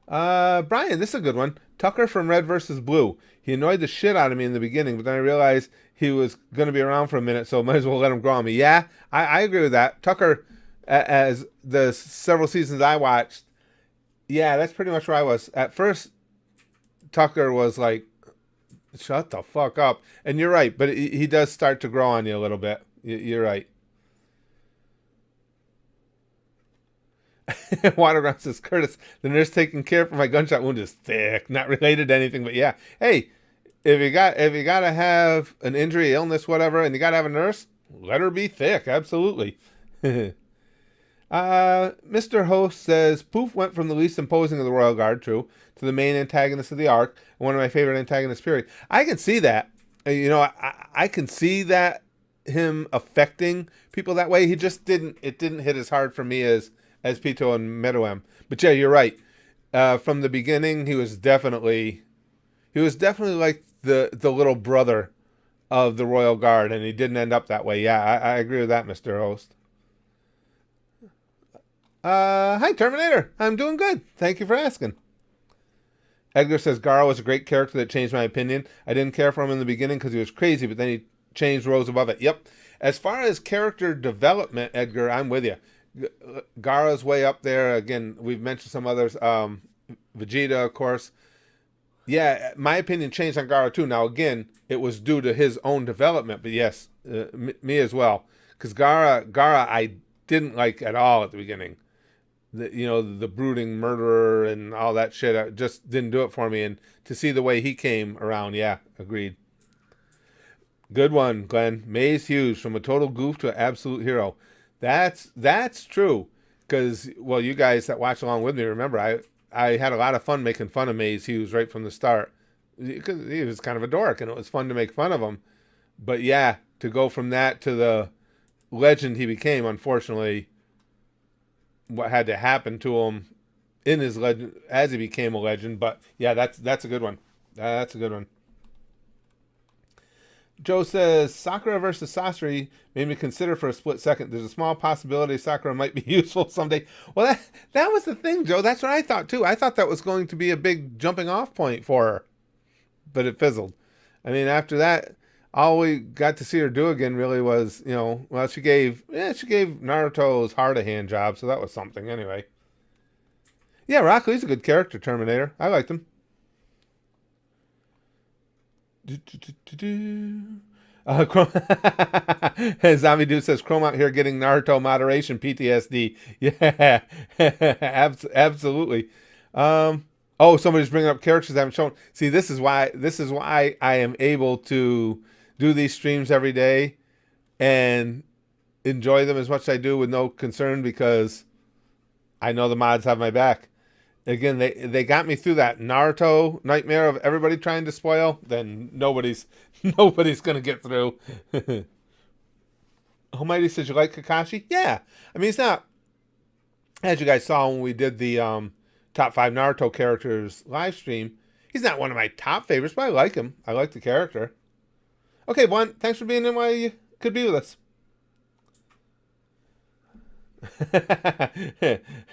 Brian, this is a good one. Tucker from Red versus Blue. He annoyed the shit out of me in the beginning, but then I realized he was going to be around for a minute, so might as well let him grow on me. Yeah, I agree with that. Tucker, as the several seasons I watched, yeah, that's pretty much where I was. At first, Tucker was like, shut the fuck up. And you're right, but he does start to grow on you a little bit. You're right. Waterground says, Curtis, the nurse taking care for my gunshot wound is thick. Not related to anything, but yeah. Hey, if you gotta have an injury, illness, whatever, and you gotta have a nurse, let her be thick. Absolutely. Mr. Host says, Poof went from the least imposing of the Royal Guard, true, to the main antagonist of the arc, and one of my favorite antagonists, period. I can see that. I can see that him affecting people that way. It didn't hit as hard for me as Pito and Meruem. But yeah, you're right. From the beginning, he was definitely like the little brother of the Royal Guard, and he didn't end up that way. Yeah, I agree with that, Mr. Host. Hi, Terminator. I'm doing good. Thank you for asking. Edgar says, Garo was a great character that changed my opinion. I didn't care for him in the beginning because he was crazy, but then he change rose above it. Yep. As far as character development, Edgar, I'm with you. Gaara's way up there. Again, we've mentioned some others. Vegeta, of course. Yeah, my opinion changed on Gaara too. Now, again, it was due to his own development, but yes, me as well. Because Gaara, I didn't like at all at the beginning. The brooding murderer and all that shit just didn't do it for me. And to see the way he came around, yeah, agreed. Good one, Glenn. Maze Hughes, from a total goof to an absolute hero. That's true. Because, well, you guys that watch along with me, remember, I had a lot of fun making fun of Maze Hughes right from the start. Because he was kind of a dork, and it was fun to make fun of him. But yeah, to go from that to the legend he became, unfortunately, what had to happen to him in his legend as he became a legend. But yeah, that's a good one. That's a good one. Joe says, Sakura versus Sasori made me consider for a split second. There's a small possibility Sakura might be useful someday. Well, that was the thing, Joe. That's what I thought, too. I thought that was going to be a big jumping off point for her. But it fizzled. I mean, after that, all we got to see her do again really was, well, she gave Naruto's heart a hand job, so that was something anyway. Yeah, Rock Lee's a good character, Terminator. I liked him. Zombie Dude says, Chrome out here getting Naruto moderation PTSD. Yeah, absolutely. Somebody's bringing up characters I haven't shown. See, this is why I am able to do these streams every day and enjoy them as much as I do with no concern, because I know the mods have my back. Again, they got me through that Naruto nightmare of everybody trying to spoil. Then nobody's gonna get through. Almighty says, you like Kakashi? Yeah, I mean, he's not, as you guys saw when we did the top 5 Naruto characters live stream, he's not one of my top favorites, but I like him. I like the character. Okay, Blunt, thanks for being in while you could be with us.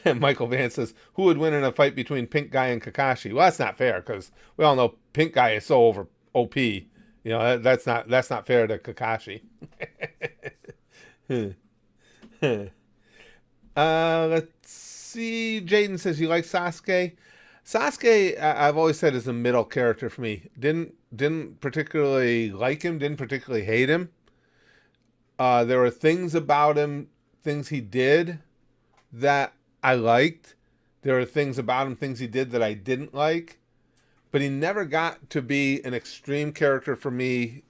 Michael Van says, who would win in a fight between Pink Guy and Kakashi? Well, that's not fair, because we all know Pink Guy is so over OP. That's not fair to Kakashi. Let's see. Jaden says, you like Sasuke? Sasuke, I've always said, is a middle character for me. Didn't particularly like him, didn't particularly hate him. There were things about him, things he did that I liked. There were things about him, things he did that I didn't like. But he never got to be an extreme character for me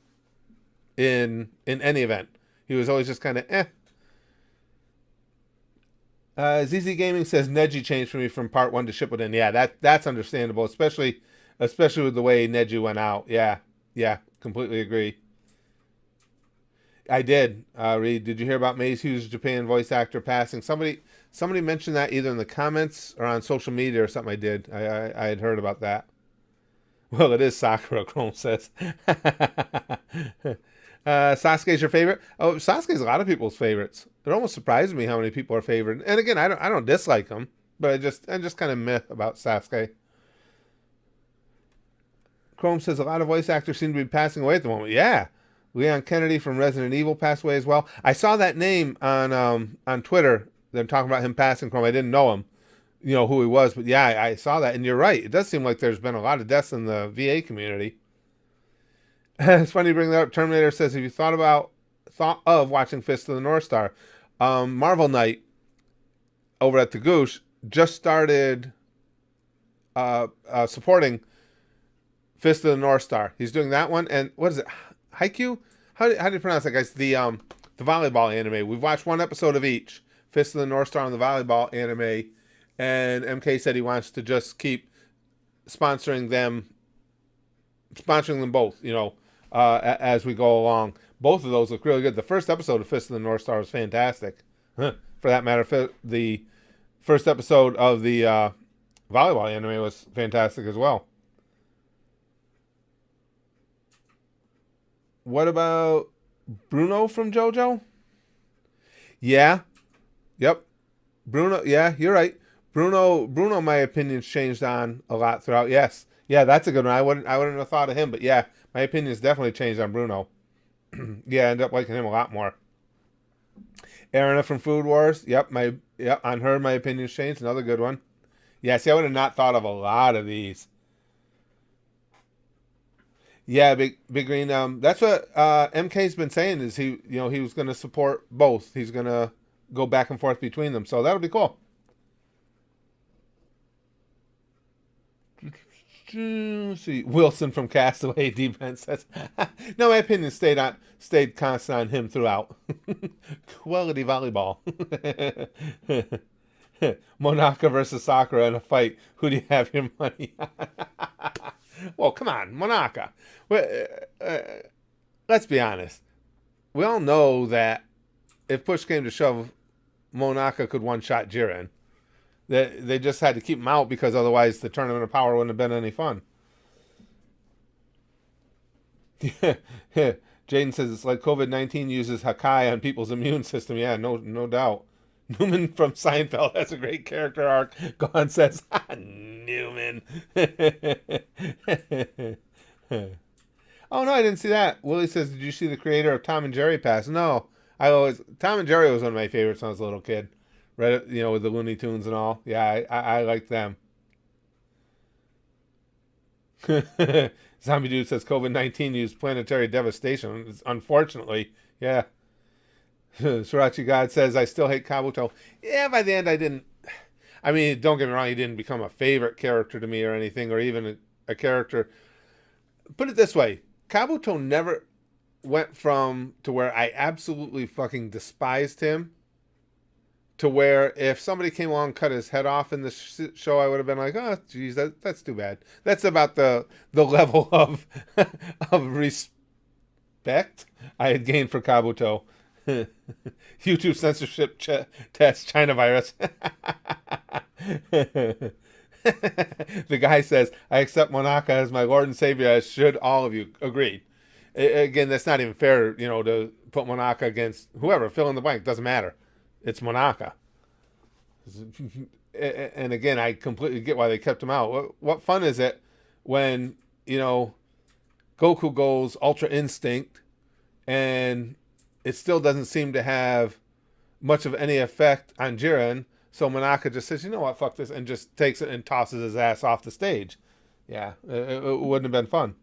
in any event. He was always just kind of ZZ Gaming says Neji changed for me from part 1 to Shippuden. Yeah, that's understandable, especially with the way Neji went out. Yeah, completely agree. I did. Reed, did you hear about Maze Hughes' Japan voice actor passing? Somebody mentioned that either in the comments or on social media or something. I did. I had heard about that. Well, it is Sakura, Chrome says. Sasuke's your favorite? Oh, Sasuke's a lot of people's favorites. It almost surprises me how many people are favored. And again, I don't dislike him, but I'm just kind of meh about Sasuke. Chrome says a lot of voice actors seem to be passing away at the moment. Yeah. Leon Kennedy from Resident Evil passed away as well. I saw that name on Twitter. They're talking about him passing. Chrome. I didn't know him, who he was, but yeah, I saw that. And you're right. It does seem like there's been a lot of deaths in the VA community. It's funny you bring that up. Terminator says, have you thought of watching Fist of the North Star? Marvel Knight over at the Goosh just started supporting Fist of the North Star. He's doing that one. And what is it? Haikyuu? How do you pronounce that, guys? The volleyball anime. We've watched one episode of each. Fist of the North Star on the volleyball anime. And MK said he wants to just keep sponsoring them both, as we go along. Both of those look really good. The first episode of Fist of the North Star was fantastic. For that matter, the first episode of the volleyball anime was fantastic as well. What about Bruno from JoJo? Yeah. Yep. Bruno, yeah, you're right. Bruno, my opinion's changed on a lot throughout. Yes. Yeah, that's a good one. I wouldn't have thought of him, but yeah, my opinion's definitely changed on Bruno. Yeah, I end up liking him a lot more. Erina from Food Wars. Yep, on her my opinion's changed. Another good one. Yeah, see, I would have not thought of a lot of these. Yeah, Big Green. That's what MK's been saying is he was going to support both. He's going to go back and forth between them. So that'll be cool. See, Wilson from Castaway Defense says, "No, my opinion stayed constant on him throughout. Quality volleyball. Monaka versus Sakura in a fight. Who do you have your money on?" Well, come on, Monaka. Well, let's be honest. We all know that if push came to shove, Monaka could one-shot Jiren. They just had to keep him out because otherwise the Tournament of Power wouldn't have been any fun. Jaden says it's like COVID-19 uses Hakai on people's immune system. Yeah, no doubt. Newman from Seinfeld has a great character arc. Gohan says, Newman. Oh no, I didn't see that. Willie says, did you see the creator of Tom and Jerry pass? No. Tom and Jerry was one of my favorites when I was a little kid. Read it, with the Looney Tunes and all. Yeah, I liked them. Zombie Dude says COVID-19 used planetary devastation. Unfortunately, yeah. Sriracha God says, I still hate Kabuto. Yeah, by the end I didn't. I mean, don't get me wrong, he didn't become a favorite character to me or anything, or even a character. Put it this way, Kabuto never went from to where I absolutely fucking despised him to where if somebody came along and cut his head off in the show, I would have been like, oh, geez, that's too bad. That's about the level of respect I had gained for Kabuto. YouTube censorship test, China virus. The guy says, I accept Monaka as my Lord and Savior, as should all of you. Agreed. Again, that's not even fair, to put Monaka against whoever. Fill in the blank. Doesn't matter. It's Monaka. And again, I completely get why they kept him out. What fun is it when, Goku goes Ultra Instinct and it still doesn't seem to have much of any effect on Jiren, so Monaka just says, you know what, fuck this, and just takes it and tosses his ass off the stage. Yeah, it wouldn't have been fun.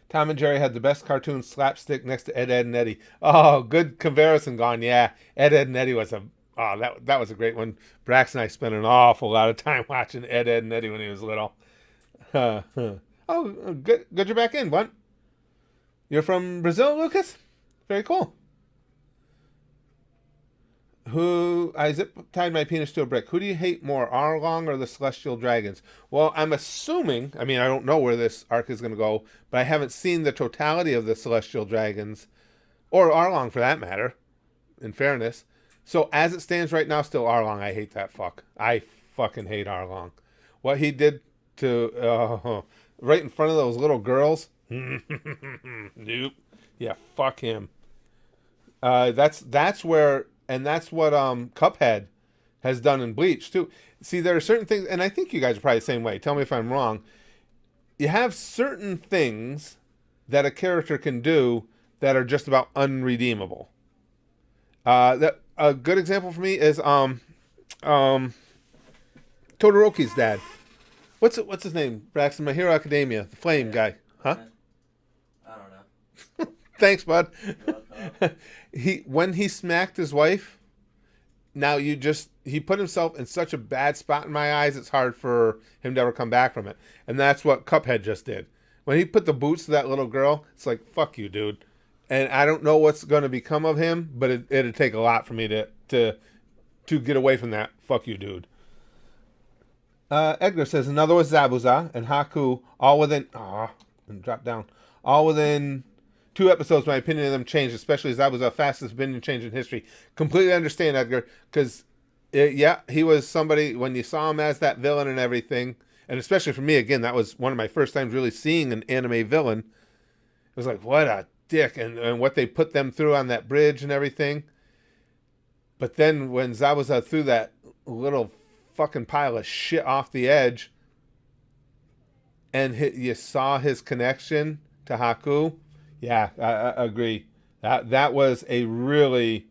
Tom and Jerry had the best cartoon slapstick next to Ed, and Eddie. Oh, good comparison, Gone. Yeah, Ed, and Eddie was that was a great one. Brax and I spent an awful lot of time watching Ed, and Eddie when he was little. Oh, good you're back in, Bunt. You're from Brazil, Lucas? Very cool. I tied my penis to a brick. Who do you hate more, Arlong or the Celestial Dragons? Well, I'm assuming, I don't know where this arc is going to go, but I haven't seen the totality of the Celestial Dragons, or Arlong for that matter, in fairness. So as it stands right now, still Arlong. I hate that fuck. I fucking hate Arlong. What he did to, right in front of those little girls. Nope. Yeah, fuck him. That's where... And that's what Cuphead has done in Bleach, too. See, there are certain things, and I think you guys are probably the same way. Tell me if I'm wrong. You have certain things that a character can do that are just about unredeemable. That a good example for me is Todoroki's dad. What's his name? Braxton, My Hero Academia, the flame guy. Huh? I don't know. Thanks, bud. When he smacked his wife, now he put himself in such a bad spot in my eyes, it's hard for him to ever come back from it. And that's what Cuphead just did. When he put the boots to that little girl, it's like, fuck you, dude. And I don't know what's going to become of him, but it'd take a lot for me to get away from that. Fuck you, dude. Edgar says, another was Zabuza and Haku, all within... and drop down. All within... 2 episodes, my opinion of them changed, especially as that was the fastest opinion change in history. Completely understand, Edgar, because, he was somebody, when you saw him as that villain and everything, and especially for me, again, that was one of my first times really seeing an anime villain. It was like, what a dick, and what they put them through on that bridge and everything. But then when Zabuza threw that little fucking pile of shit off the edge, and you saw his connection to Haku, Yeah, I agree. That was a really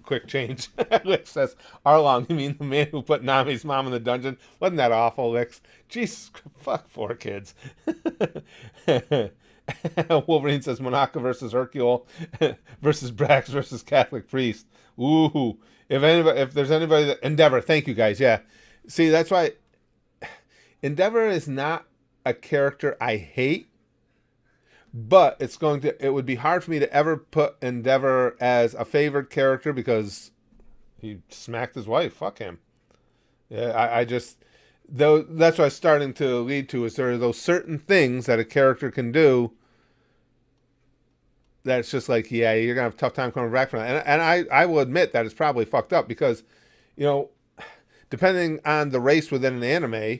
quick change. Lix says, Arlong, you mean the man who put Nami's mom in the dungeon? Wasn't that awful, Lix? Jesus, fuck 4 kids. Wolverine says, Monaka versus Hercule versus Brax versus Catholic priest. Ooh, if there's anybody that Endeavor, thank you guys. Yeah, see, that's why Endeavor is not a character I hate, but it would be hard for me to ever put Endeavor as a favorite character because he smacked his wife. Fuck him. Yeah, I just though that's what I'm starting to lead to is there are those certain things that a character can do that's just like, yeah, you're gonna have a tough time coming back from that. And I will admit that it's probably fucked up because, you know, depending on the race within an anime,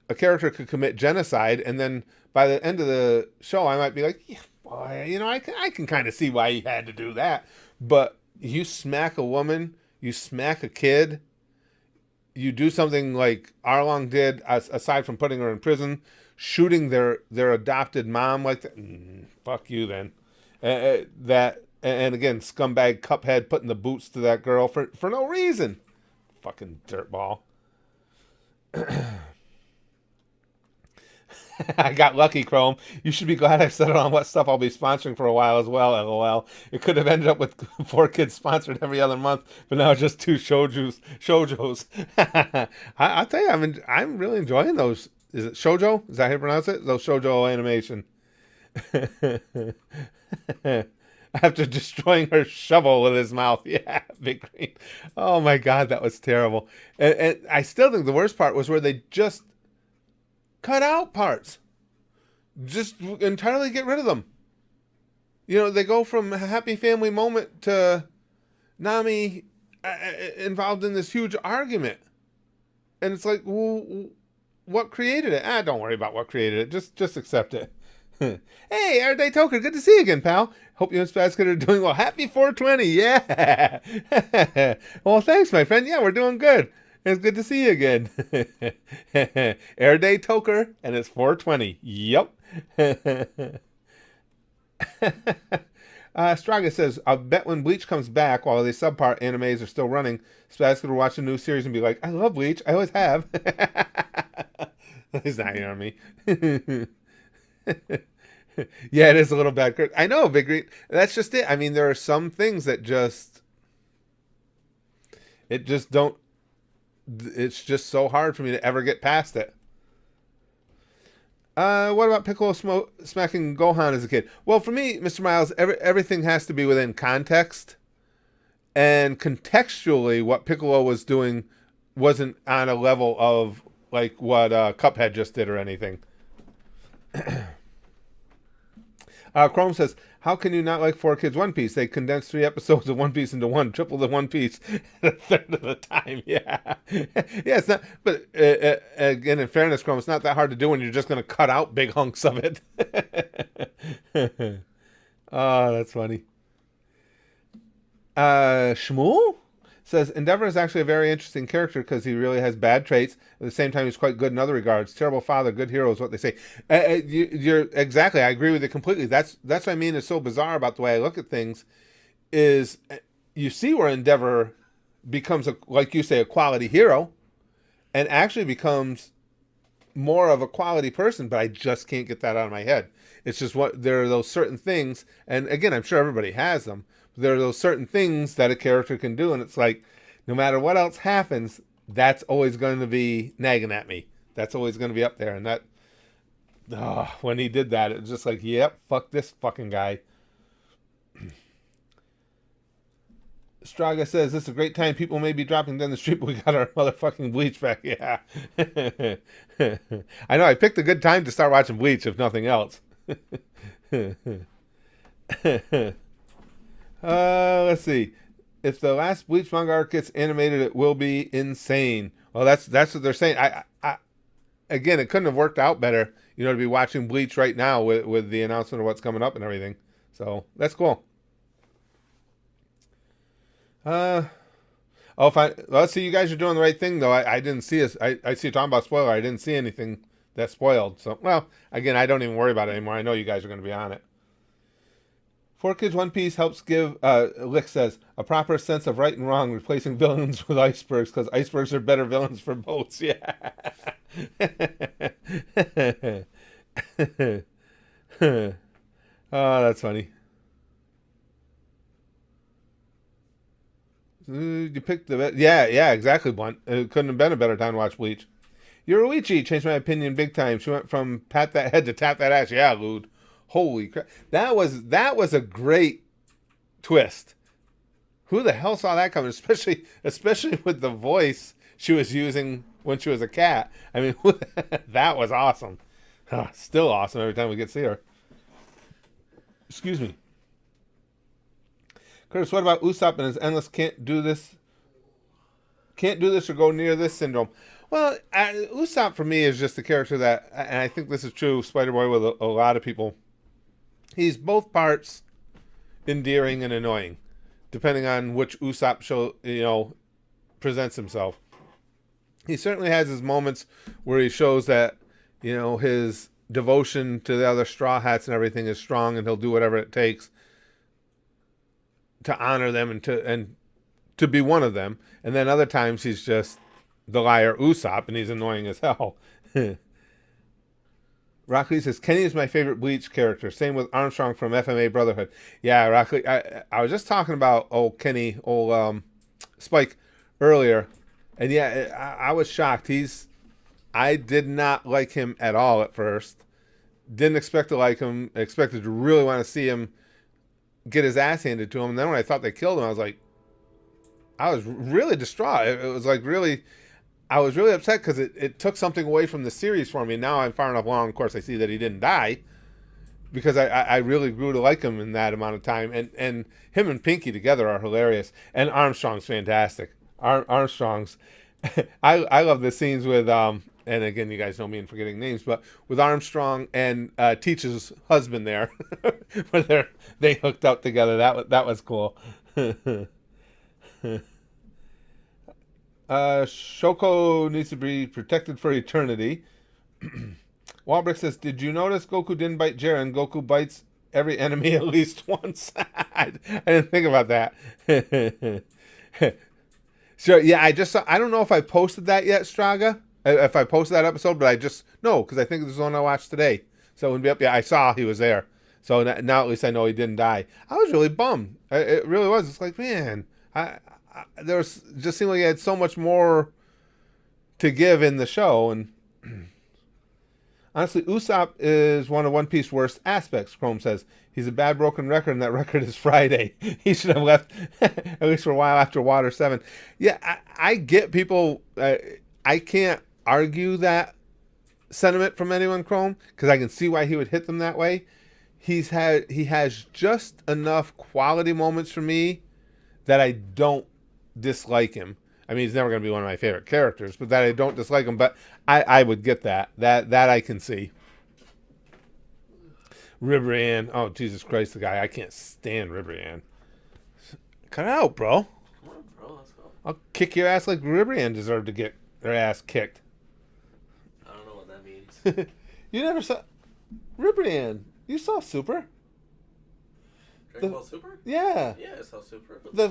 a character could commit genocide, and then by the end of the show, I might be like, yeah, boy, you know, I can kind of see why he had to do that. But you smack a woman, you smack a kid, you do something like Arlong did, aside from putting her in prison, shooting their adopted mom like that. Fuck you, then. That and again, scumbag Cuphead putting the boots to that girl for no reason. Fucking dirtball. I got lucky, Chrome. You should be glad I settled on what stuff I'll be sponsoring for a while as well, LOL. It could have ended up with 4 kids sponsored every other month, but now just 2 shoujos. I'll tell you, I'm really enjoying those. Is it shoujo? Is that how you pronounce it? Those shoujo animation. After destroying her shovel with his mouth. Yeah, Big Green. Oh my God, that was terrible. And I still think the worst part was where they just cut out parts. Just entirely get rid of them. You know, they go from a happy family moment to Nami involved in this huge argument. And it's like, well, what created it? Don't worry about what created it. Just accept it. Hey, Everyday Toker, good to see you again, pal. Hope you and Spazkid are doing well. Happy 420, yeah. Well, thanks, my friend. Yeah, we're doing good. It's good to see you again. Everyday Toker, and it's 420. Yep. Straga says, I'll bet when Bleach comes back, while the subpart animes are still running, Spazkid will watch a new series and be like, I love Bleach. I always have. He's not hearing me. Yeah, it is a little bad. I know, Big Green. That's just it. I mean, there are some things that it just don't, it's just so hard for me to ever get past it. What about Piccolo smacking Gohan as a kid? Well, for me, Mr. Miles, everything has to be within context. And contextually, what Piccolo was doing wasn't on a level of like what Cuphead just did or anything. Chrome says, how can you not like 4 Kids One Piece? They condensed 3 episodes of One Piece into one, triple the One Piece at a third of the time. Yeah. Yeah, it's not, but again, in fairness, Chrome, it's not that hard to do when you're just going to cut out big hunks of it. Oh, that's funny. Shmuel says, Endeavor is actually a very interesting character because he really has bad traits. At the same time, he's quite good in other regards. Terrible father, good hero is what they say. You're exactly. I agree with you completely. That's what I mean is so bizarre about the way I look at things. Is you see where Endeavor becomes like you say, a quality hero, and actually becomes more of a quality person. But I just can't get that out of my head. It's just there are those certain things, and again, I'm sure everybody has them. There are those certain things that a character can do, and it's like, no matter what else happens, that's always going to be nagging at me. That's always going to be up there. And that, when he did that, it was just like, yep, fuck this fucking guy. Straga says, this is a great time. People may be dropping down the street, but we got our motherfucking Bleach back. Yeah. I know, I picked a good time to start watching Bleach, if nothing else. Let's see. If the last Bleach manga arc gets animated, it will be insane. Well, that's what they're saying. I again, it couldn't have worked out better, to be watching Bleach right now with the announcement of what's coming up and everything. So that's cool. Let's see. You guys are doing the right thing, though. I didn't see us. I see you talking about spoiler. I didn't see anything that spoiled. So, well, again, I don't even worry about it anymore. I know you guys are going to be on it. Four Kids One Piece helps give, Lick says, a proper sense of right and wrong, replacing villains with icebergs, because icebergs are better villains for boats. Yeah. Oh, that's funny. You picked the... Yeah, exactly, Blunt. It couldn't have been a better time to watch Bleach. Yoruichi changed my opinion big time. She went from pat that head to tap that ass. Yeah, Lude. Holy crap. That was a great twist. Who the hell saw that coming? Especially with the voice she was using when she was a cat. I mean, that was awesome. Still awesome every time we get to see her. Excuse me. Curtis, what about Usopp and his endless can't do this or go near this syndrome? Well, Usopp for me is just a character that, and I think this is true of Spider-Boy with a lot of people, he's both parts endearing and annoying, depending on which Usopp presents himself. He certainly has his moments where he shows that, his devotion to the other Straw Hats and everything is strong, and he'll do whatever it takes to honor them and to be one of them. And then other times he's just the liar Usopp, and he's annoying as hell. Rock Lee says, Kenny is my favorite Bleach character. Same with Armstrong from FMA Brotherhood. Yeah, Rock Lee. I was just talking about old Kenny, Spike earlier. And yeah, I was shocked. I did not like him at all at first. Didn't expect to like him. Expected to really want to see him get his ass handed to him. And then when I thought they killed him, I was really distraught. It was like really, I was really upset because it took something away from the series for me. Now I'm far enough along. Of course, I see that he didn't die because I really grew to like him in that amount of time. And him and Pinky together are hilarious. And Armstrong's fantastic. Armstrong's, I love the scenes with, and again, you guys know me in forgetting names, but with Armstrong and Teach's husband there, where they hooked up together. That was cool. Shoko needs to be protected for eternity. Walbrick says, did you notice Goku didn't bite Jiren? Goku bites every enemy at least once. I didn't think about that. So, yeah, I don't know if I posted that yet, Straga. If I posted that episode, but because I think this is the one I watched today. So it would be up. Yeah, I saw he was there. So now at least I know he didn't die. I was really bummed. It really was. It's like, man, there was just seemed like he had so much more to give in the show. And honestly, Usopp is one of One Piece's worst aspects. Chrome says he's a bad broken record, and that record is Friday. He should have left at least for a while after Water 7. Yeah, I get people. I can't argue that sentiment from anyone, Chrome, because I can see why he would hit them that way. He has just enough quality moments for me that I don't dislike him. I mean, he's never going to be one of my favorite characters, but that I don't dislike him. But I would get that I can see. Ribrianne, oh Jesus Christ, the guy, I can't stand Ribrianne. Cut it out, bro. Come on, bro, let's go. I'll kick your ass like Ribrianne deserved to get her ass kicked. I don't know what that means. You never saw Ribrianne. You saw Super. Dragon Ball Super? Yeah. Yeah, I saw Super. The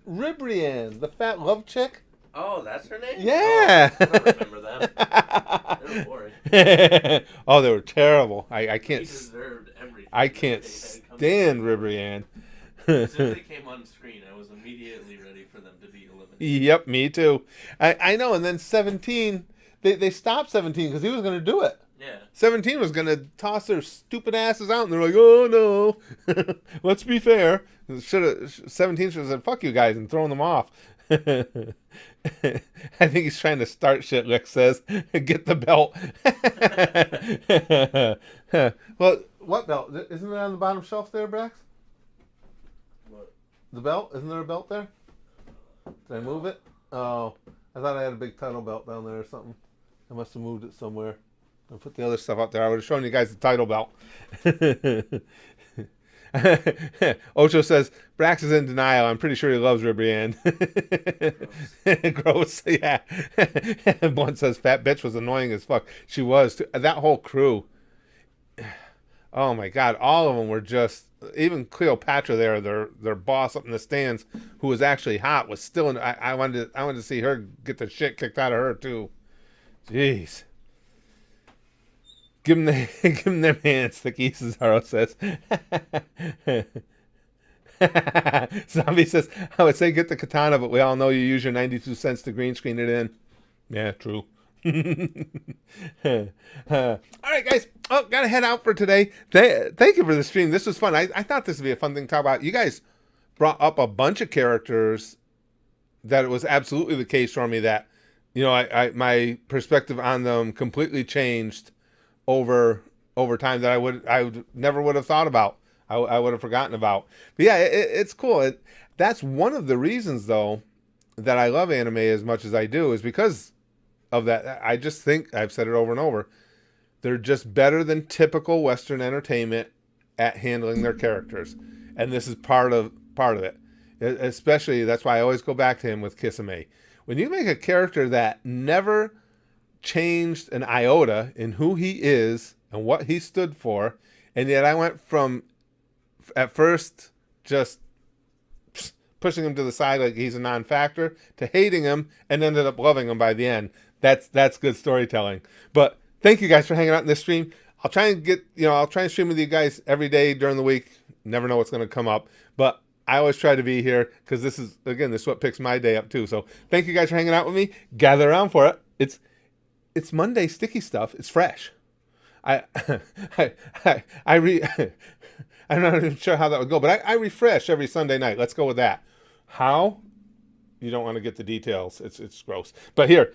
Ribrianne, the fat love chick. Oh, that's her name? Yeah. Oh, I don't remember them. They were boring. Oh, they were terrible. I can't. He deserved everything. I can't stand Ribrianne. As soon as they came on screen, I was immediately ready for them to be eliminated. Yep, me too. I know. And then 17, they stopped 17 because he was going to do it. Yeah. 17 was going to toss their stupid asses out, and they're like, oh no. Let's be fair. 17 should have said, fuck you guys, and thrown them off. I think he's trying to start shit, Lick says. Get the belt. Well, what belt? Isn't it on the bottom shelf there, Brax? What? The belt? Isn't there a belt there? Did I move it? Oh, I thought I had a big title belt down there or something. I must have moved it somewhere. I put the other stuff out there. I would have shown you guys the title belt. Ocho says Brax is in denial. I'm pretty sure he loves Ribrianne. Gross. Yeah. One says fat bitch was annoying as fuck. She was too. That whole crew. Oh my god, all of them were just. Even Cleopatra there, their boss up in the stands, who was actually hot, was still. I wanted to see her get the shit kicked out of her too. Jeez. Give them their hands, Sticky, Cesaro says. Zombie says, I would say get the katana, but we all know you use your 92 cents to green screen it in. Yeah, true. All right, guys. Oh, gotta head out for today. Thank you for the stream. This was fun. I thought this would be a fun thing to talk about. You guys brought up a bunch of characters that it was absolutely the case for me that, I my perspective on them completely changed over time that I never would have thought about. I would have forgotten about. But yeah, it's cool. That's one of the reasons, though, that I love anime as much as I do, is because of that. I just think, I've said it over and over, they're just better than typical Western entertainment at handling their characters, and this is part of it. Especially, that's why I always go back to him with Kisame. When you make a character that never changed an iota in who he is and what he stood for, and yet I went from at first just pushing him to the side like he's a non-factor to hating him and ended up loving him by the end. That's good storytelling. But thank you guys for hanging out in this stream. I'll try and stream with you guys every day during the week. Never know what's going to come up, but I always try to be here because this is what picks my day up too. So thank you guys for hanging out with me. Gather around for it. It's Monday sticky stuff. It's fresh. I'm not even sure how that would go, but I refresh every Sunday night. Let's go with that. How? You don't want to get the details. It's gross. But here,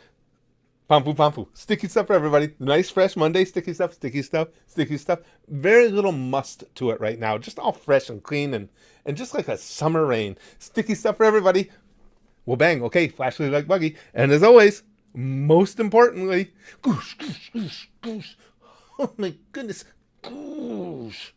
pampu. Sticky stuff for everybody. Nice, fresh Monday sticky stuff. Very little must to it right now. Just all fresh and clean and just like a summer rain. Sticky stuff for everybody. Well, bang. Okay, flashlight like Buggy. And as always, most importantly, goosh, goosh, goosh, goosh. Oh my goodness. Goosh.